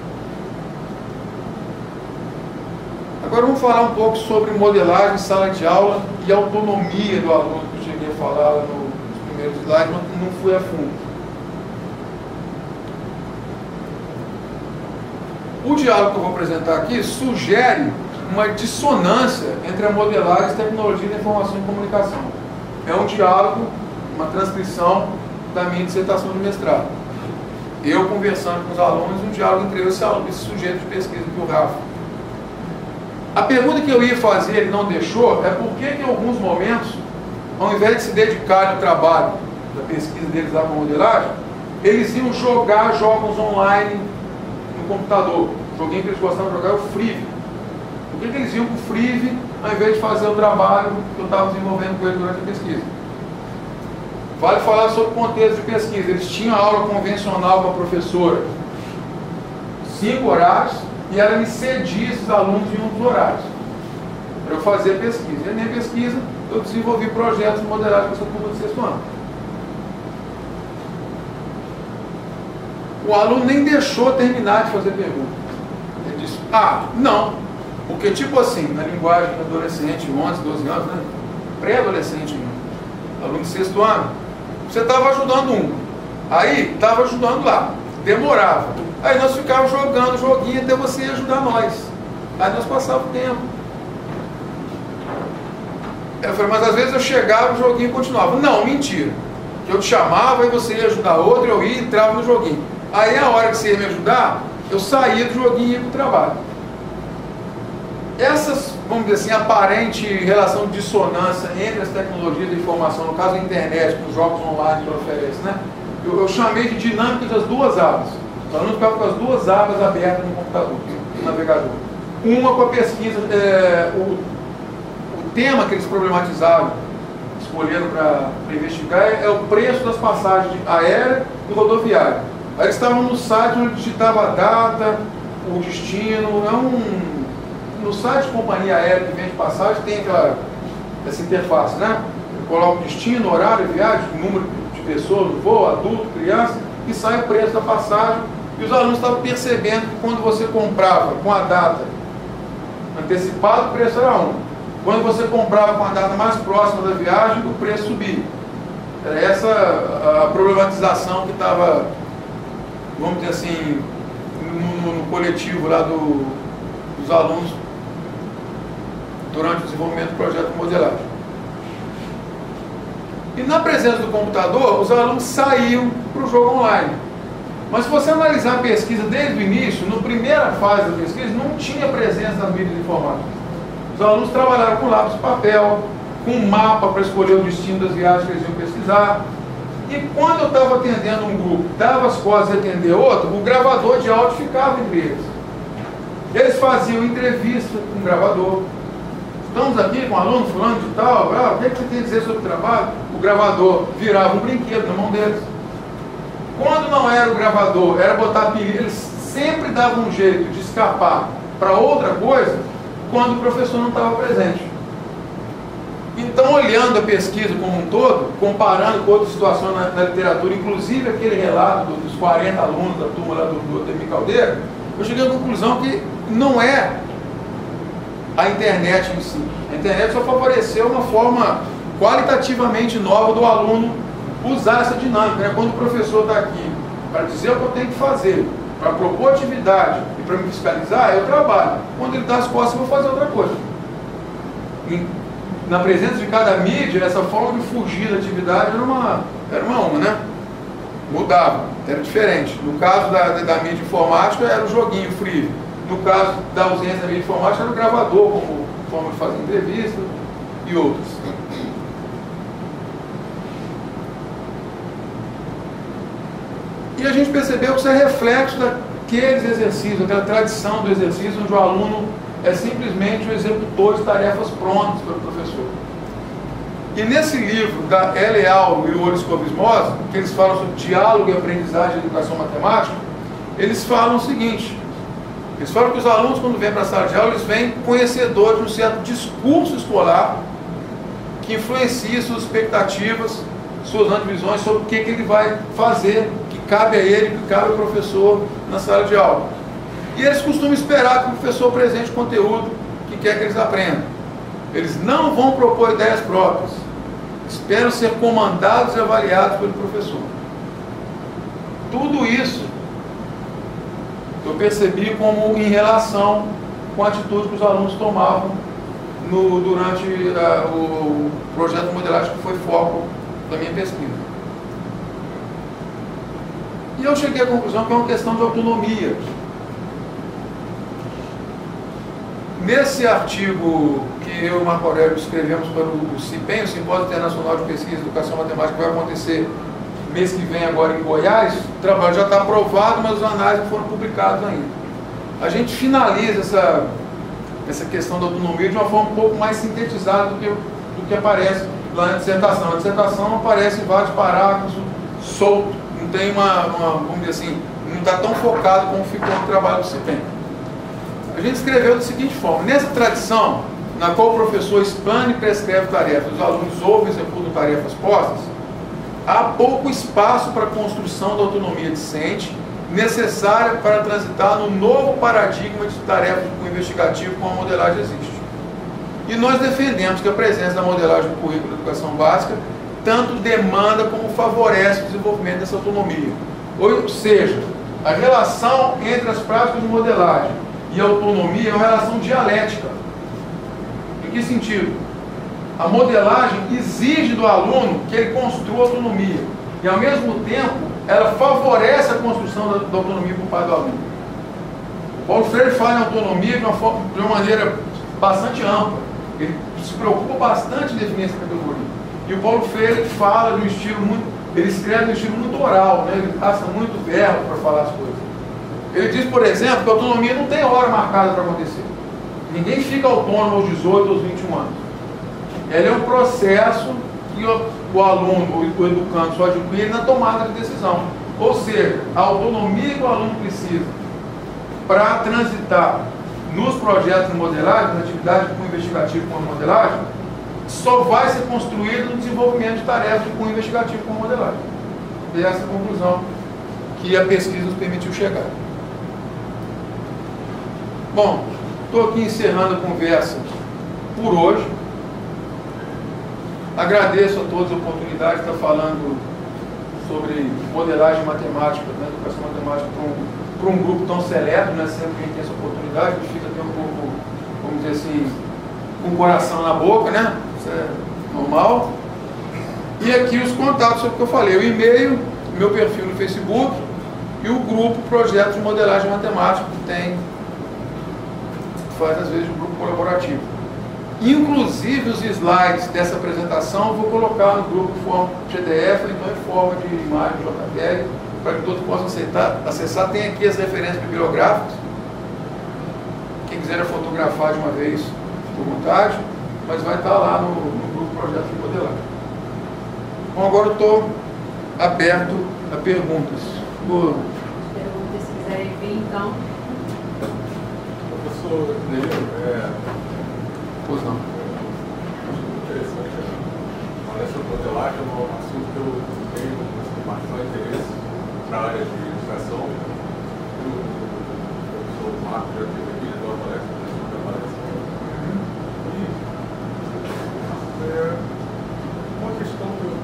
Agora vamos falar um pouco sobre modelagem, sala de aula e autonomia do aluno, que eu cheguei a falar lá nos primeiros slides, mas não fui a fundo. O diálogo que eu vou apresentar aqui sugere uma dissonância entre a modelagem e a tecnologia da informação e comunicação. É um diálogo, uma transcrição da minha dissertação de mestrado. Eu conversando com os alunos, um diálogo entre eu e esse sujeito de pesquisa aqui, o Rafa. A pergunta que eu ia fazer, ele não deixou, é por que em alguns momentos, ao invés de se dedicarem ao trabalho da pesquisa deles lá com a modelagem, eles iam jogar jogos online no computador. O joguinho que eles gostavam de jogar é o Frive. Por que eles iam para o Frive, ao invés de fazer o trabalho que eu estava desenvolvendo com eles durante a pesquisa? Vale falar sobre o contexto de pesquisa. Eles tinham aula convencional com a professora, 5 horários, e ela me cedia esses alunos em um dos horários para eu fazer pesquisa. E na minha pesquisa eu desenvolvi projetos de modelagem com essa turma de 6º ano. O aluno nem deixou terminar de fazer pergunta. Ele disse, não, porque tipo assim, na linguagem de adolescente, 11, 12 anos, né? Pré-adolescente, aluno de 6º ano, você estava ajudando um, aí estava ajudando lá, demorava. Aí nós ficávamos jogando joguinho até você ajudar nós. Aí nós passávamos o tempo. Eu falei, mas às vezes eu chegava, o joguinho continuava. Não, mentira. Eu te chamava, aí você ia ajudar outro, eu ia e entrava no joguinho. Aí a hora que você ia me ajudar, eu saía do joguinho e ia para o trabalho. Essas, vamos dizer assim, aparente relação de dissonância entre as tecnologias de informação, no caso a internet, que os jogos online oferecem, né? Eu chamei de dinâmica das duas aulas. Os alunos ficavam com as duas abas abertas no computador, no navegador. Uma com a pesquisa, o tema que eles problematizaram, escolheram para investigar, é o preço das passagens aéreas e rodoviárias. Aí eles estavam no site onde digitava a data, o destino, no site de companhia aérea que vende passagem tem essa interface, né? Coloca o destino, horário, viagem, número de pessoas no voo, adulto, criança, e sai o preço da passagem. E os alunos estavam percebendo que quando você comprava com a data antecipada, o preço era um. Quando você comprava com a data mais próxima da viagem, o preço subia. Era essa a problematização que estava, vamos dizer assim, no coletivo lá dos alunos durante o desenvolvimento do projeto de modelagem. E na presença do computador, os alunos saíam para o jogo online. Mas se você analisar a pesquisa desde o início, na primeira fase da pesquisa, não tinha presença das mídias informáticas. Os alunos trabalharam com lápis e papel, com um mapa para escolher o destino das viagens que eles iam pesquisar. E quando eu estava atendendo um grupo, dava as costas a atender outro, o gravador de áudio ficava entre eles. Eles faziam entrevista com o gravador. Estamos aqui com um aluno fulano de tal, o que você tem a dizer sobre o trabalho? O gravador virava um brinquedo na mão deles. Quando não era o gravador, era botar apelido, eles sempre davam um jeito de escapar para outra coisa quando o professor não estava presente. Então, olhando a pesquisa como um todo, comparando com outras situações na literatura, inclusive aquele relato dos 40 alunos da turma lá do Ademir Caldeira, eu cheguei à conclusão que não é a internet em si. A internet só favoreceu uma forma qualitativamente nova do aluno usar essa dinâmica, né? Quando o professor está aqui para dizer o que eu tenho que fazer, para propor atividade e para me fiscalizar, eu trabalho. Quando ele dá as costas, eu vou fazer outra coisa. Na presença de cada mídia, essa forma de fugir da atividade era uma, né? Mudava, era diferente. No caso da mídia informática, era o joguinho free. No caso da ausência da mídia informática, era o gravador, como forma de fazer entrevista e outros. E a gente percebeu que isso é reflexo daqueles exercícios, aquela tradição do exercício, onde o aluno é simplesmente o executor de tarefas prontas pelo professor. E nesse livro da Leal e o Oris Cobismosa, que eles falam sobre diálogo e aprendizagem de educação matemática, eles falam o seguinte: eles falam que os alunos, quando vêm para a sala de aula, eles vêm conhecedores de um certo discurso escolar que influencia suas expectativas, suas antevisões sobre o que ele vai fazer, que cabe a ele, que cabe ao professor na sala de aula. E eles costumam esperar que o professor apresente o conteúdo que quer que eles aprendam. Eles não vão propor ideias próprias. Esperam ser comandados e avaliados pelo professor. Tudo isso eu percebi como em relação com a atitude que os alunos tomavam durante o projeto de modelagem, que foi foco da minha pesquisa. E eu cheguei à conclusão que é uma questão de autonomia. Nesse artigo que eu e o Marco Aurélio escrevemos para o CIPEM, o Simpósio Internacional de Pesquisa e Educação Matemática, que vai acontecer mês que vem agora em Goiás, o trabalho já está aprovado, mas os análises foram publicados ainda. A gente finaliza essa questão da autonomia de uma forma um pouco mais sintetizada do que aparece lá na dissertação. A dissertação aparece em vários parágrafos, solto, não tem vamos dizer assim, não está tão focado como ficou no trabalho do CIPEM. A gente escreveu da seguinte forma: nessa tradição, na qual o professor explana e prescreve tarefas, os alunos ouvem e executam tarefas postas, há pouco espaço para a construção da autonomia discente necessária para transitar no novo paradigma de tarefas de cunho investigativo como a modelagem existe. E nós defendemos que a presença da modelagem no currículo de educação básica tanto demanda como favorece o desenvolvimento dessa autonomia. Ou seja, a relação entre as práticas de modelagem e a autonomia é uma relação dialética. Em que sentido? A modelagem exige do aluno que ele construa autonomia. E, ao mesmo tempo, ela favorece a construção da autonomia por parte do aluno. O Paulo Freire fala em autonomia de uma maneira bastante ampla. Ele se preocupa bastante em definir essa categoria. E o Paulo Freire fala de um estilo muito... Ele escreve de um estilo muito oral, né? Ele gasta muito verbo para falar as coisas. Ele diz, por exemplo, que a autonomia não tem hora marcada para acontecer. Ninguém fica autônomo aos 18 ou aos 21 anos. Ela é um processo que o aluno, o educando, só adquire na tomada de decisão. Ou seja, a autonomia que o aluno precisa para transitar nos projetos de modelagem, na atividade de cunho investigativo com a modelagem, só vai ser construído no desenvolvimento de tarefas de cunho investigativo com a modelagem. E essa é a conclusão que a pesquisa nos permitiu chegar. Bom, estou aqui encerrando a conversa por hoje. Agradeço a todos a oportunidade de estar falando sobre modelagem matemática, né, educação matemática para um grupo tão seleto, né, sempre que a gente tem essa oportunidade, a gente fica até um pouco, vamos dizer assim, com o coração na boca, né? Isso é normal. E aqui os contatos sobre o que eu falei, o e-mail, meu perfil no Facebook e o grupo Projetos de Modelagem Matemática, que faz às vezes um grupo colaborativo. Inclusive os slides dessa apresentação eu vou colocar no grupo em forma PDF, então em forma de imagem JPEG, para que todos possam acessar. Tem aqui as referências bibliográficas. Quem quiser fotografar de uma vez, por vontade, mas vai estar lá no grupo Projeto de Modelagem. Bom, agora eu estou aberto a perguntas. Boa. Perguntas, se quiserem vir, então. Professor Neil, Pois não. acho muito interessante a palestra de modelagem, é um assunto que eu tenho bastante interesse na área de educação. O professor Marco já teve aqui, deu uma palestra sobre a palestra. Uma questão que eu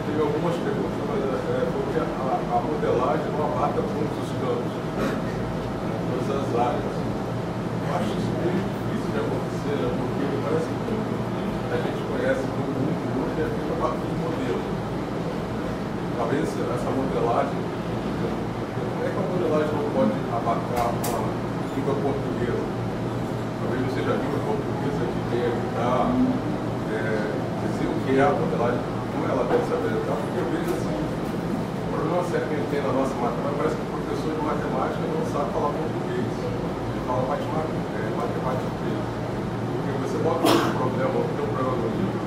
tive algumas perguntas, mas porque a modelagem não abarca todos os campos, todas as áreas. Eu acho isso bem difícil de acontecer, né? Porque parece que tudo que a gente conhece no mundo hoje é feito a partir de modelo. Talvez essa modelagem, como é que a modelagem não pode abarcar uma língua portuguesa? Talvez você já viu a portuguesa que tem para dizer o que é a modelagem, como ela deve se apresentar, porque eu vejo assim, o problema sério que a gente tem na nossa matemática, parece que o professor de matemática não sabe falar português, ele fala matemática dele. Porque você bota um problema, tem um problema no livro,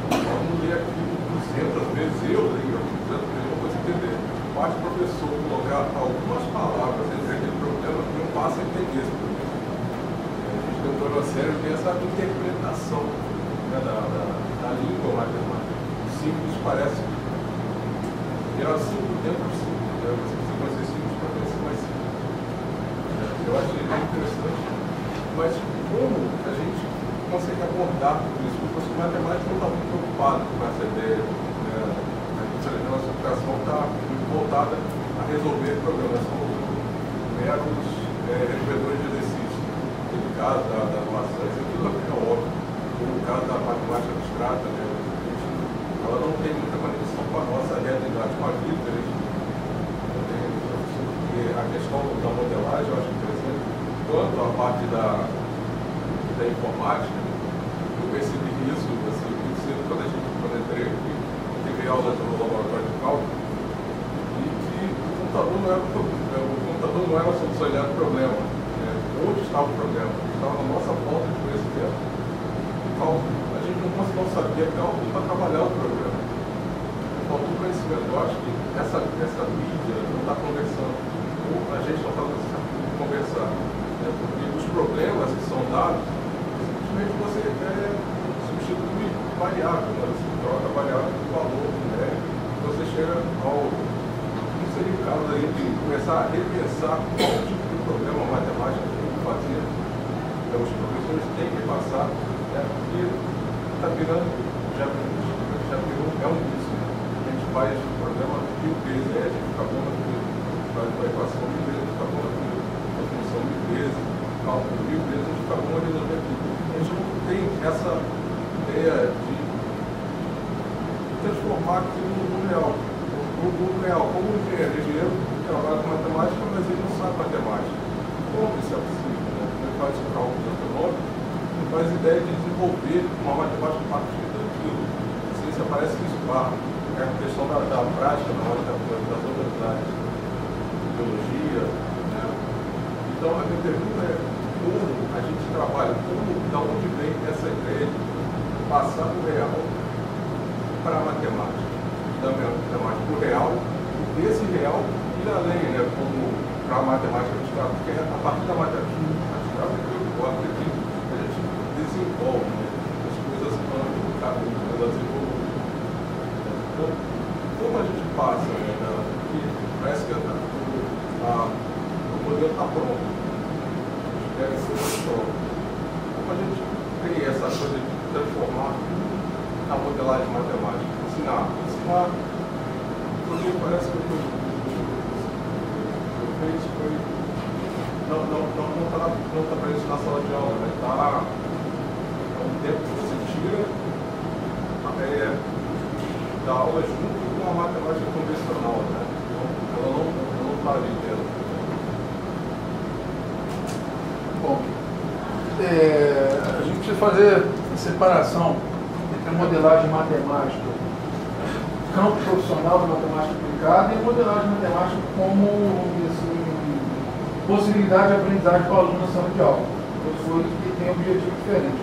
vamos ler aquilo 200 vezes, eu leio 200 vezes, não consigo entender. Basta o professor colocar algumas palavras entre aquele problema que não passa a entender esse problema. A gente tem um problema sério, tem essa interpretação, né, da língua matemática. Simples parece que era simples dentro do simples, né? Você precisa fazer simples para ser mais simples. Eu achei bem interessante, mas como a gente consegue abordar tudo isso? Porque o professor de matemática não está muito preocupado com essa ideia, né? A nossa educação está muito voltada a resolver problemas, são meros resolvedores de exercício. No caso da doação, isso tudo é óbvio. No caso da matemática abstrata, né? Ela não tem muita conexão com a nossa realidade, com a vida. E a questão da modelagem, eu acho interessante, quanto à parte da informática, eu percebi isso, assim, muito cedo, quando eu entrei aqui, teve aula no laboratório de cálculo, e que o computador não era a solução, ele era o problema. Né? Onde estava o problema? Estava na nossa falta de conhecimento. A gente não sabia cálculo para trabalhar o programa. Faltou conhecimento. Eu acho que essa mídia não está conversando. Ou a gente não está conseguindo conversar. Né? Porque os problemas que são dados, simplesmente você substitui variável. Né? Você troca variável por valor numérico. Você chega ao... Não seria o caso aí de começar a repensar qual tipo de problema matemático tem que fazer. Então os professores têm que passar, né? Porque está virando, já virou, é um vício. A gente faz o programa mil vezes, a gente fica bom naquilo, faz uma equação mil vezes, a gente fica bom naquilo, uma função mil vezes, cálculo mil vezes, a gente fica bom a resolver aquilo. A gente não tem essa ideia de transformar aquilo no mundo real. No mundo real, como o engenheiro trabalha com matemática, mas ele não sabe matemática. Como isso é possível? Né? Ele faz o cálculo econômico, não faz ideia de desenvolver uma matemática a partir daquilo. A ciência parece que esbarra. É a questão da prática na hora da apresentação das áreas. Biologia, Então, a minha pergunta é como a gente trabalha, da onde vem essa ideia de passar o real para a matemática, da matemática para o real, desse real ir além, né? Como para a matemática abstrata, porque a partir da matemática abstrata eu acredito que a gente desenvolve, né? As coisas andam no caminho, elas evoluem. Então, como a gente passa, né? Parece que o modelo está pronto. Deve ser pronto. Como a gente tem essa coisa de transformar a modelagem matemática? Ensinar, porque parece que eu fiz foi não está presente na sala de aula, né? Tá um tempo que você tira da aula junto com a matemática convencional, né? Ela não está ali dentro. Bom, a gente precisa fazer a separação entre a modelagem matemática, campo profissional da matemática aplicada, e a modelagem matemática como, assim, possibilidade de aprendizagem para o aluno na sala de aula. Professores que têm objetivo diferente.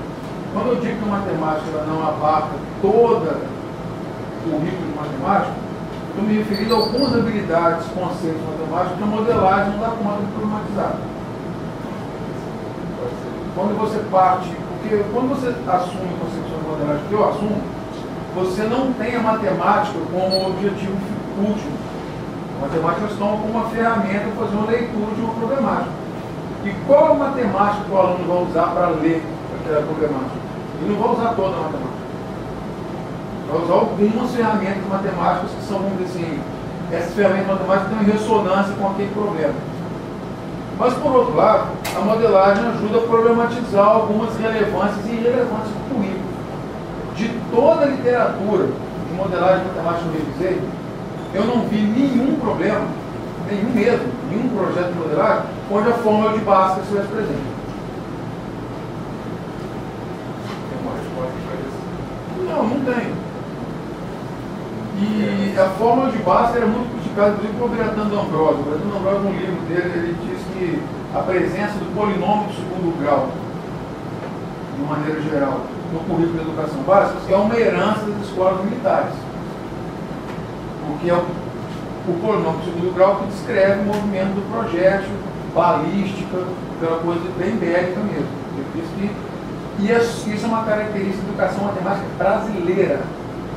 Quando eu digo que a matemática ela não abarca toda o currículo de matemática, estou me referindo a algumas habilidades, conceitos matemáticos que a modelagem não dá conta de problematizar. Quando você parte, porque quando você assume a concepção de modelagem que eu assumo, você não tem a matemática como objetivo último. A matemática se toma como uma ferramenta para fazer uma leitura de uma problemática. E qual a matemática que o aluno vai usar para ler aquela problemática? Ele não vai usar toda a matemática. Vai usar algumas ferramentas matemáticas que são, vamos dizer assim, essas ferramentas matemáticas têm ressonância com aquele problema. Mas, por outro lado, a modelagem ajuda a problematizar algumas relevâncias e irrelevâncias do currículo. De toda a literatura de modelagem matemática que eu revisei, eu não vi nenhum problema, nenhum projeto de modelagem, onde a fórmula de Bhaskara estivesse presente. Tem uma resposta para isso? Não tem. E a fórmula de Bhaskara é muito criticada, inclusive por Bertrand D'Ambrosio. O Bertrand D'Ambrosio, no livro dele, ele diz que a presença do polinômio de segundo grau, de uma maneira geral, no currículo de educação básica, é uma herança das escolas militares. Porque é o polinômio de segundo grau que descreve o movimento do projétil, balística, aquela coisa bem bélica mesmo. Ele diz que isso é uma característica da educação matemática brasileira.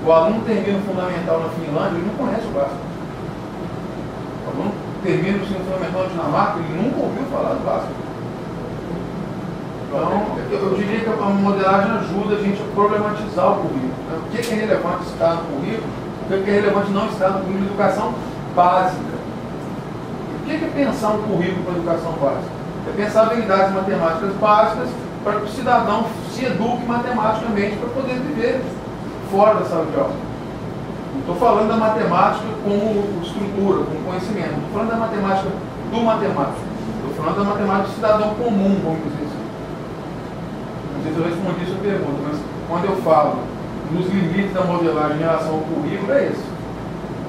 O aluno termina o fundamental na Finlândia, ele não conhece o Bhaskara. O aluno termina o ensino fundamental na Dinamarca, ele nunca ouviu falar do Bhaskara. Então, eu diria que a modelagem ajuda a gente a problematizar o currículo. O que é relevante estar no currículo, o que é relevante não estar no currículo de educação básica. O que é pensar um currículo para a educação básica? É pensar habilidades matemáticas básicas para que o cidadão se eduque matematicamente para poder viver fora da sala de aula. Não estou falando da matemática como estrutura, como conhecimento. Não estou falando da matemática do matemático. Estou falando da matemática do cidadão comum, vamos dizer assim. Não sei se eu respondi a sua pergunta, mas quando eu falo nos limites da modelagem em relação ao currículo, é esse.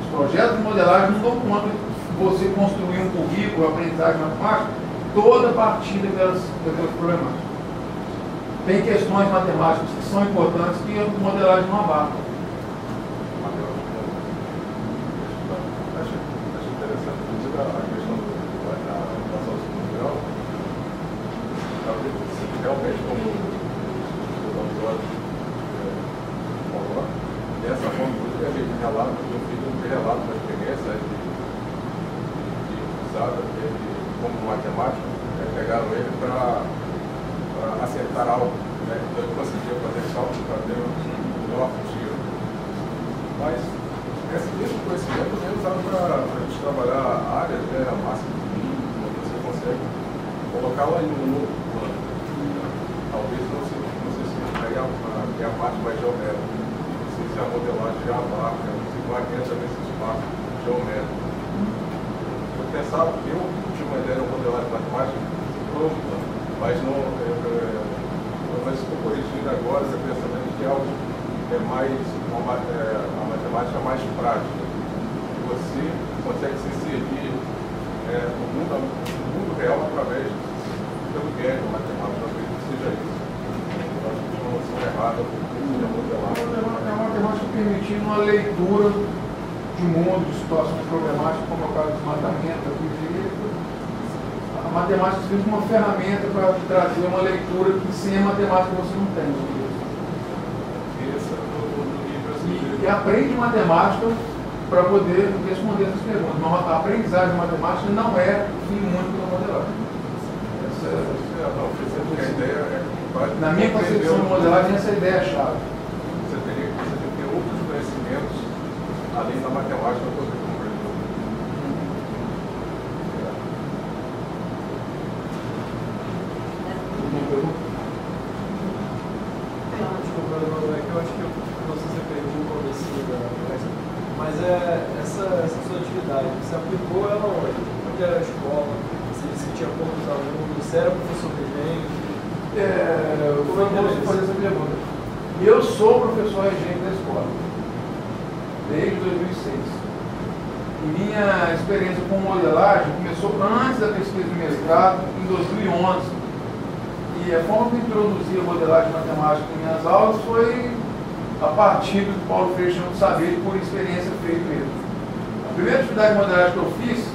Os projetos de modelagem não dão conta de você construir um currículo, aprendizagem matemática, toda a partir daquelas problemáticas. Tem questões matemáticas que são importantes que a modelagem não abarca. Acho interessante, inclusive, a questão da educação do segundo grau. Realmente, como o D'Ambrosio falou, dessa forma, inclusive, a gente relata, eu fiz um relato da experiência de usada dele como matemático, pegaram ele para acertar algo, né? Então eu conseguia fazer cálculo para ter um melhor tiro. Mas esse mesmo conhecimento é usado para a gente trabalhar áreas, né, a máxima de mínimo, você consegue colocá-la em um novo plano. Talvez não sei se aí a parte mais geométrica, não sei se a modelagem já abarca, não sei como é que entra nesse espaço geométrico. Eu pensava, eu tinha uma ideia de uma modelagem matemática pronta, mas não, mas estou corrigindo agora esse pensamento de algo é mais, a matemática mais prática. Você consegue se inserir no mundo real através pelo GED, matemática, eu acredito que seja isso. Eu acho que tem uma noção errada do que é modelagem. É uma matemática permitindo uma leitura de mundo, de situações problemáticas, como é o caso do desmatamento, aqui direito. A matemática se uma ferramenta para trazer uma leitura que sem a matemática você não tem. E aprende matemática para poder responder essas perguntas. Mas a aprendizagem de matemática não é o fim único da modelagem. Na minha concepção de modelagem, essa é a ideia chave. Você tem que ter outros conhecimentos além da matemática para poder compreender. Desculpa, eu acho que não sei se eu perdi o comecinho da conversa, mas essa sua atividade, você aplicou ela onde? Onde era a escola? Você disse que tinha poucos alunos, você era professor regente? Como é que você fazer essa pergunta? Eu sou professor regente da escola, desde 2006. E minha experiência com modelagem começou antes da pesquisa de mestrado, em 2011. E a forma que eu introduzi a modelagem matemática em minhas aulas foi a partir do que Paulo Freire chama de saber por experiência feita mesmo. A primeira atividade de modelagem que eu fiz,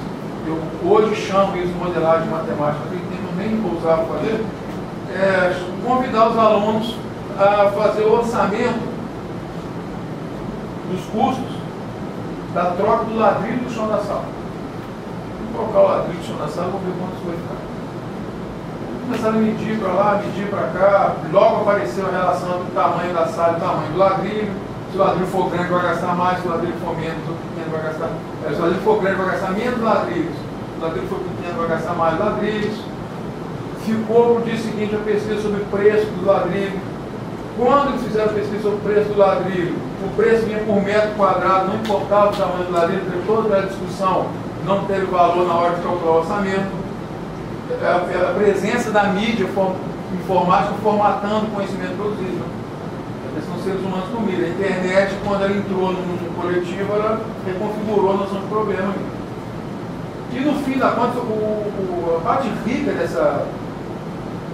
eu hoje chamo isso de modelagem matemática, naquele tempo eu nem ousava fazer, é convidar os alunos a fazer o orçamento dos custos da troca do ladrilho do chão da sala. Vou colocar o ladrilho do chão da sala e vou ver quanto isso vai ficar. Começaram a medir para lá, medir para cá, logo apareceu a relação do tamanho da sala e do tamanho do ladrilho. Se o ladrilho for grande vai gastar mais, se o ladrilho for menos ou pequeno vai gastar. Se o ladrilho for grande vai gastar menos ladrilhos, se o ladrilho for pequeno vai gastar mais ladrilhos. Ficou no dia seguinte a pesquisa sobre o preço do ladrilho. Quando eles fizeram a pesquisa sobre o preço do ladrilho, o preço vinha por metro quadrado, não importava o tamanho do ladrilho, porque toda a discussão não teve valor na hora de calcular o orçamento. A presença da mídia informática formatando o conhecimento produzido. São seres humanos com mídia. A internet, quando ela entrou no coletivo, ela reconfigurou a noção de problema. E no fim da conta, a parte rica dessa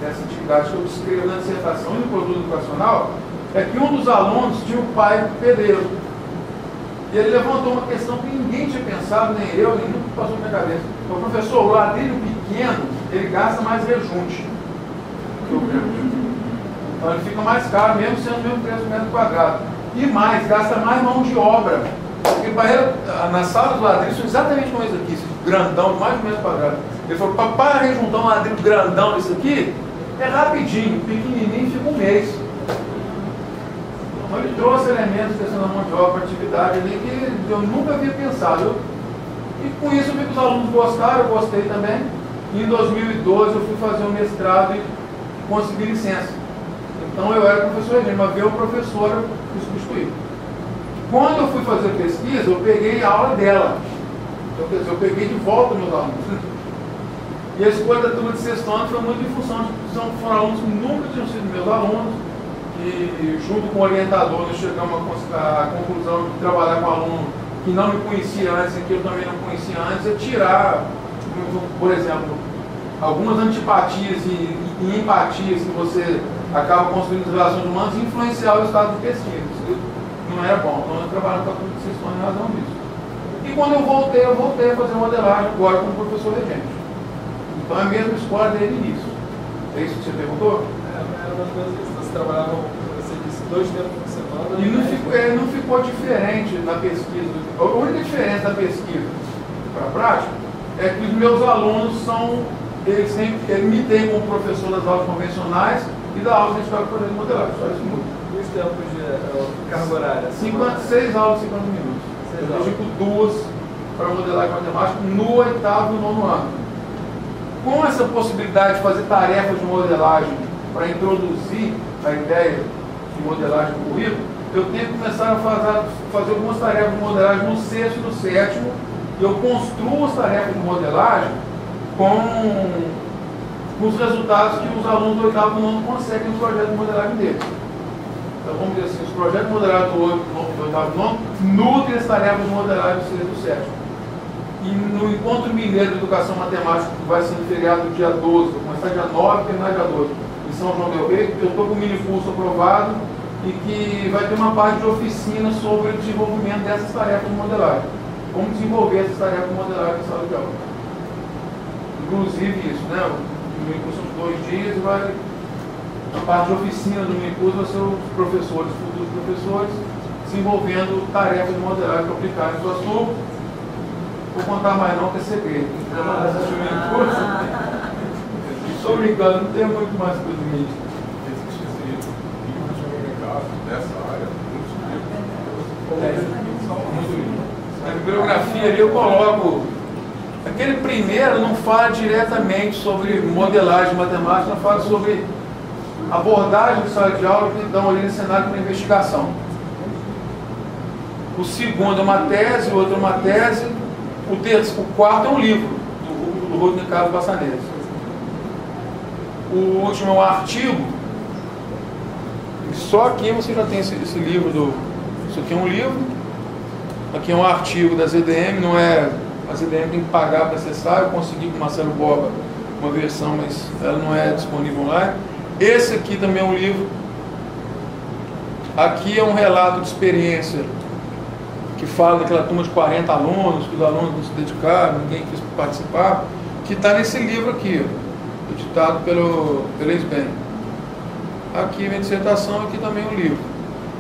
atividade que eu descrevo na dissertação e no produto educacional é que um dos alunos tinha um pai pedreiro. E ele levantou uma questão que ninguém tinha pensado, nem eu, nem nunca passou na minha cabeça. O professor, o ladrilho pequeno, ele gasta mais rejunte. Então ele fica mais caro, mesmo sendo o mesmo preço do metro quadrado. E mais, gasta mais mão de obra. Porque nas salas do ladrilho são exatamente como esse aqui, esse grandão, mais de um metro quadrado. Ele falou, para rejuntar um ladrilho grandão desse aqui, é rapidinho, pequenininho, fica um mês. Então ele trouxe elementos questão da mão de obra, atividade ali, que eu nunca havia pensado. E com isso eu vi que os alunos gostaram, eu gostei também. E em 2012 eu fui fazer um mestrado e consegui licença. Então eu era professor regente, mas veio a professora me substituir. Quando eu fui fazer pesquisa, eu peguei a aula dela. Então, quer dizer, eu peguei de volta meus alunos. E a escolha da turma de sexto ano foi muito em função de foram alunos que nunca tinham sido meus alunos. E junto com o orientador nós chegamos à conclusão de trabalhar com um aluno que não me conhecia antes e que eu também não conhecia antes, é tirar, por exemplo, algumas antipatias e empatias que você acaba construindo nas relações humanas e influenciar o estado de pesquisa. Isso não era bom. Então eu trabalho com a turma de sexto ano em razão disso. E quando eu voltei a fazer modelagem agora como professor regente. Então é a mesma escola desde o início. É isso que você perguntou? Era uma coisa que você trabalhava, você disse, 2 tempos por semana. E não ficou diferente na pesquisa. A única diferença da pesquisa para a prática é que os meus alunos eles me têm como professor das aulas convencionais e da aula de história para fazer modelagem. Só isso muda. E os tempos de carga horária? 6 aulas de 50 minutos. Eu fico 2 para modelagem matemática no 8º e 9º ano. Com essa possibilidade de fazer tarefas de modelagem para introduzir a ideia de modelagem no currículo, eu tenho que começar a fazer algumas tarefas de modelagem no 6º e no 7º, e eu construo as tarefas de modelagem com os resultados que os alunos do 8º e 9º conseguem nos projetos de modelagem deles. Então vamos dizer assim, os projetos de modelagem do 8º e 9º nutrem as tarefas de modelagem do 6º e do 7º. E no Encontro Mineiro de Educação Matemática, que vai ser no feriado dia 12, vai começar dia 9 e terminar dia 12, em São João del Rei, eu estou com o mini curso aprovado e que vai ter uma parte de oficina sobre o desenvolvimento dessas tarefas de modelagem. Como desenvolver essas tarefas de modelagem em sala de aula. Inclusive isso, né? O mini curso são 2 dias e vai... A parte de oficina do mini curso vai ser os professores, futuros professores, desenvolvendo tarefas de modelagem para aplicar em suas turmas. Vou contar mais não, que é segredo. Estou brincando, não tem muito mais coisa de mim. Existe esse livro de mercado nessa área, muitos livros. Na bibliografia ali eu coloco. Aquele primeiro não fala diretamente sobre modelagem matemática, não fala sobre abordagem de sala de aula que dão ali no cenário para investigação. O segundo é uma tese, o outro é uma tese. O quarto é um livro, do Rudney Carlos Bassanese. O último é um artigo. E só aqui você já tem esse livro do... Isso aqui é um livro. Aqui é um artigo da ZDM, não é... A ZDM tem que pagar para acessar. Eu consegui com o Marcelo Borba uma versão, mas ela não é disponível online. Esse aqui também é um livro. Aqui é um relato de experiência que fala daquela turma de 40 alunos, que os alunos não se dedicaram, ninguém quis participar, que está nesse livro aqui, ó, editado pela SBEM. Aqui minha dissertação, aqui também um livro.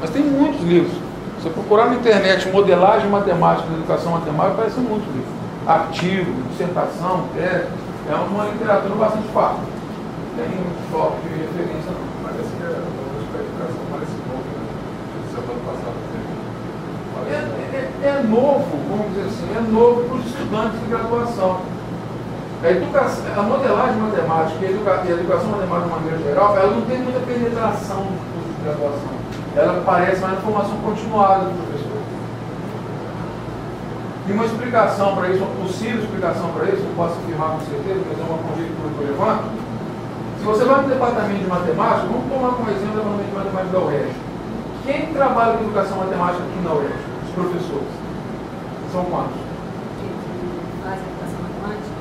Mas tem muitos livros. Se você procurar na internet modelagem matemática, educação matemática, aparecem muitos livros. Artigo, dissertação, tese, é uma literatura bastante fácil. Tem foco de referência não. Parece que a educação parece novo, né? Semana passada é novo, vamos dizer assim, é novo para os estudantes de graduação. A modelagem matemática e a educação matemática de maneira geral, ela não tem muita penetração no curso de graduação. Ela parece mais uma formação continuada do professor. E uma explicação para isso, uma possível explicação para isso, eu posso afirmar com certeza, mas é uma conjectura que eu levanto. Se você vai no departamento de matemática, vamos tomar como exemplo o departamento de matemática da UERJ. Quem trabalha com educação matemática aqui na UERJ? Os professores. São quantos? Faz educação matemática?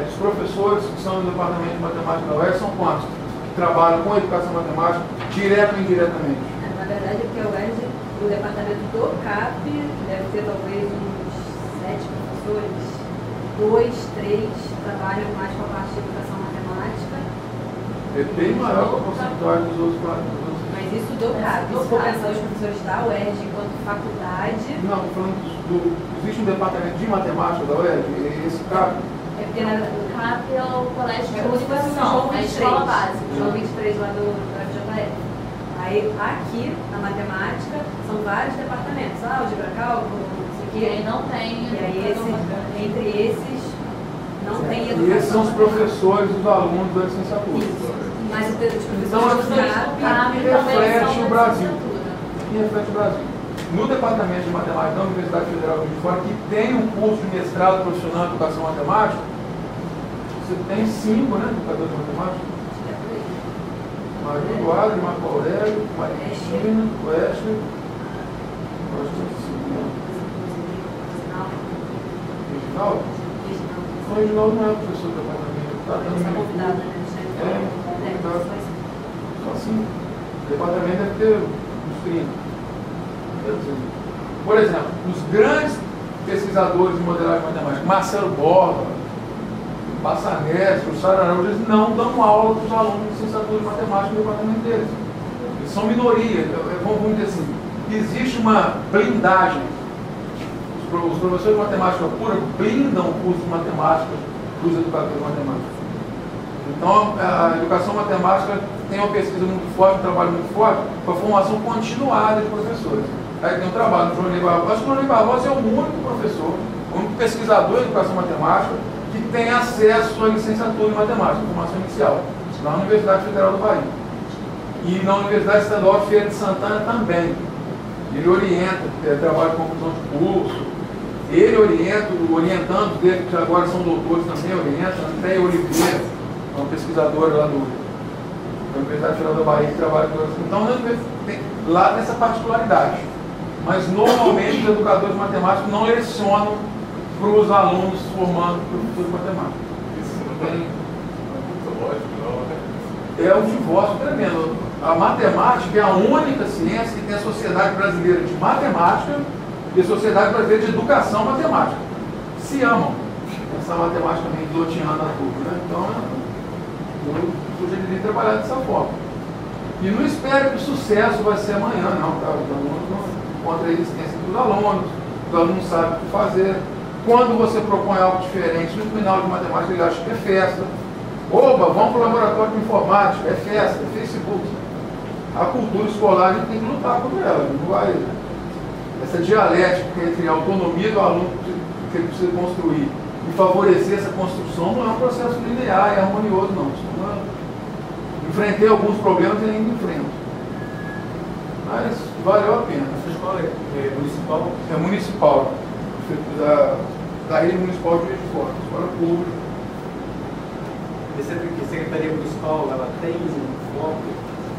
Os professores que são do departamento de matemática da UERJ são quantos? Que trabalham com educação matemática, direto ou indiretamente? Na verdade, é porque a UERJ, o departamento do CAP, deve ter talvez uns 7 professores, 2, 3 trabalham mais com a parte de educação matemática. É bem maior que a porcentagem dos outros planos. Mas isso do CAP, se for pensar os professores da UERJ enquanto faculdade... Não, estou falando existe um departamento de matemática da UERJ, esse CAP? É porque o CAP é o colégio de como se fosse comunicação, é a escola básica. João 23 lá do FJF. Aí, aqui, na matemática, são vários departamentos. Álgebra, cálculo, isso aqui. E aí não tem... E aí, entre esses, não tem educação. E esses são os professores dos alunos da licenciatura. Mas os professores Então, do aqui CAP reflete o Brasil. Aqui reflete o Brasil. No departamento de matemática da Universidade Federal de Juiz de Fora, que tem um curso de mestrado profissional em educação matemática, você tem 5, né, educadores de matemática? Maria Eduardo, Marco Aurélio, Maria Cristina, Wesley. Reginaldo? O Reginaldo não é professor do departamento. Está Está convidado, né? convidado. Só assim. O departamento deve ter uns 30. Por exemplo, os grandes pesquisadores de modelagem matemática, Marcelo Borba, Bassanese, o Sara Araújo, eles não dão aula para os alunos de licenciatura de matemática no departamento deles. Eles são minoria. Vamos dizer assim, existe uma blindagem. Os professores de matemática pura blindam o curso de matemática dos educadores de matemática. Então, a educação matemática tem uma pesquisa muito forte, um trabalho muito forte, para a formação continuada de professores. Aí tem um trabalho do Johnny Barbosa. Acho que o Johnny Barbosa é o único professor, o único pesquisador de educação matemática que tem acesso à licenciatura em matemática, formação inicial, na Universidade Federal do Bahia. E na Universidade Estadual de Feira de Santana também. Ele orienta, trabalha com conclusão de curso. Ele orienta, orientando dele, que agora são doutores também, orienta. André Oliveira, é um pesquisador lá da Universidade Federal da Bahia, que trabalha com isso. Então, lá tem essa particularidade. Mas, normalmente, os educadores matemáticos não lecionam para os alunos formando professor de matemática. Isso não é muito lógico, não, né? É um divórcio tremendo. A matemática é a única ciência que tem a Sociedade Brasileira de Matemática e a Sociedade Brasileira de Educação Matemática. Se amam. Essa matemática meio dotiana tudo, né? Então, eu sugeriria trabalhar dessa forma. E não espere que o sucesso vai ser amanhã, não, tá? Os alunos não encontram a existência dos alunos, os alunos sabem o que fazer. Quando você propõe algo diferente, no final de matemática ele acha que é festa. Oba, vamos para o laboratório de informática, é festa, é Facebook. A cultura escolar a gente tem que lutar contra ela, não vai. Essa dialética entre a autonomia do aluno que ele precisa construir e favorecer essa construção não é um processo linear, é harmonioso, não. Enfrentei alguns problemas e ainda enfrento. Mas valeu a pena. Essa escola é municipal? É municipal, da rede municipal de Juiz de Fora, escola pública. A Secretaria Municipal, ela tem um foco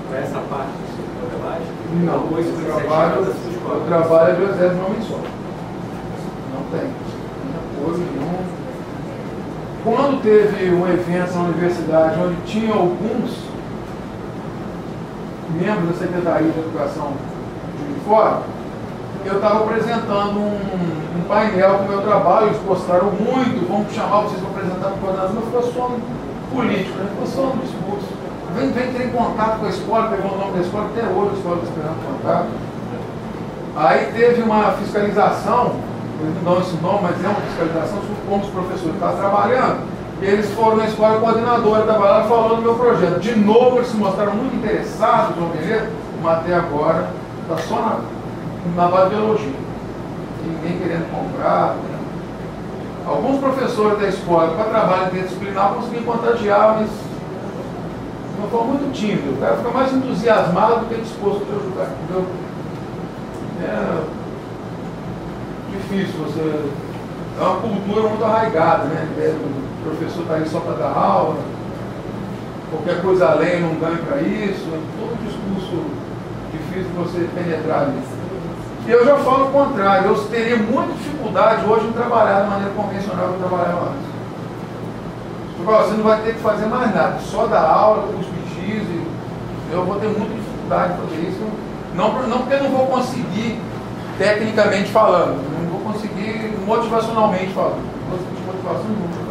para essa parte de modelagem? Não, o trabalho é de exército de homem só. Não tem. Não apoio nenhum. Quando teve um evento na universidade onde tinha alguns membros da Secretaria de Educação de fora, eu estava apresentando um painel com o meu trabalho, eles postaram muito, vamos chamar vocês para apresentar no coordenador, mas ficou só no político, né? Ficou só no discurso. Vem ter em contato com a escola, pegou o nome da escola, até hoje a escola está esperando contato. Aí teve uma fiscalização, eles não dão esse nome, mas é uma fiscalização, como os professores estavam trabalhando, e eles foram na escola coordenadora, trabalharam falando do meu projeto. De novo, eles se mostraram muito interessados, vão ver, mas até agora está só na base de elogio. Ninguém querendo comprar. Alguns professores da escola, para trabalho interdisciplinar, conseguiam contagiar, mas de uma forma muito tímida. O cara fica mais entusiasmado do que disposto a te ajudar, entendeu? É difícil você. É uma cultura muito arraigada, né? O professor está ali só para dar aula, qualquer coisa além não ganha para isso, é todo um discurso difícil de você penetrar nisso. E eu já falo o contrário, eu teria muita dificuldade hoje em trabalhar da maneira convencional que eu trabalhava antes. Você não vai ter que fazer mais nada, só dar aula, cuspir, eu vou ter muita dificuldade de fazer isso. Não porque eu não vou conseguir tecnicamente falando, não vou conseguir motivacionalmente falando. Não vou conseguir motivação nunca.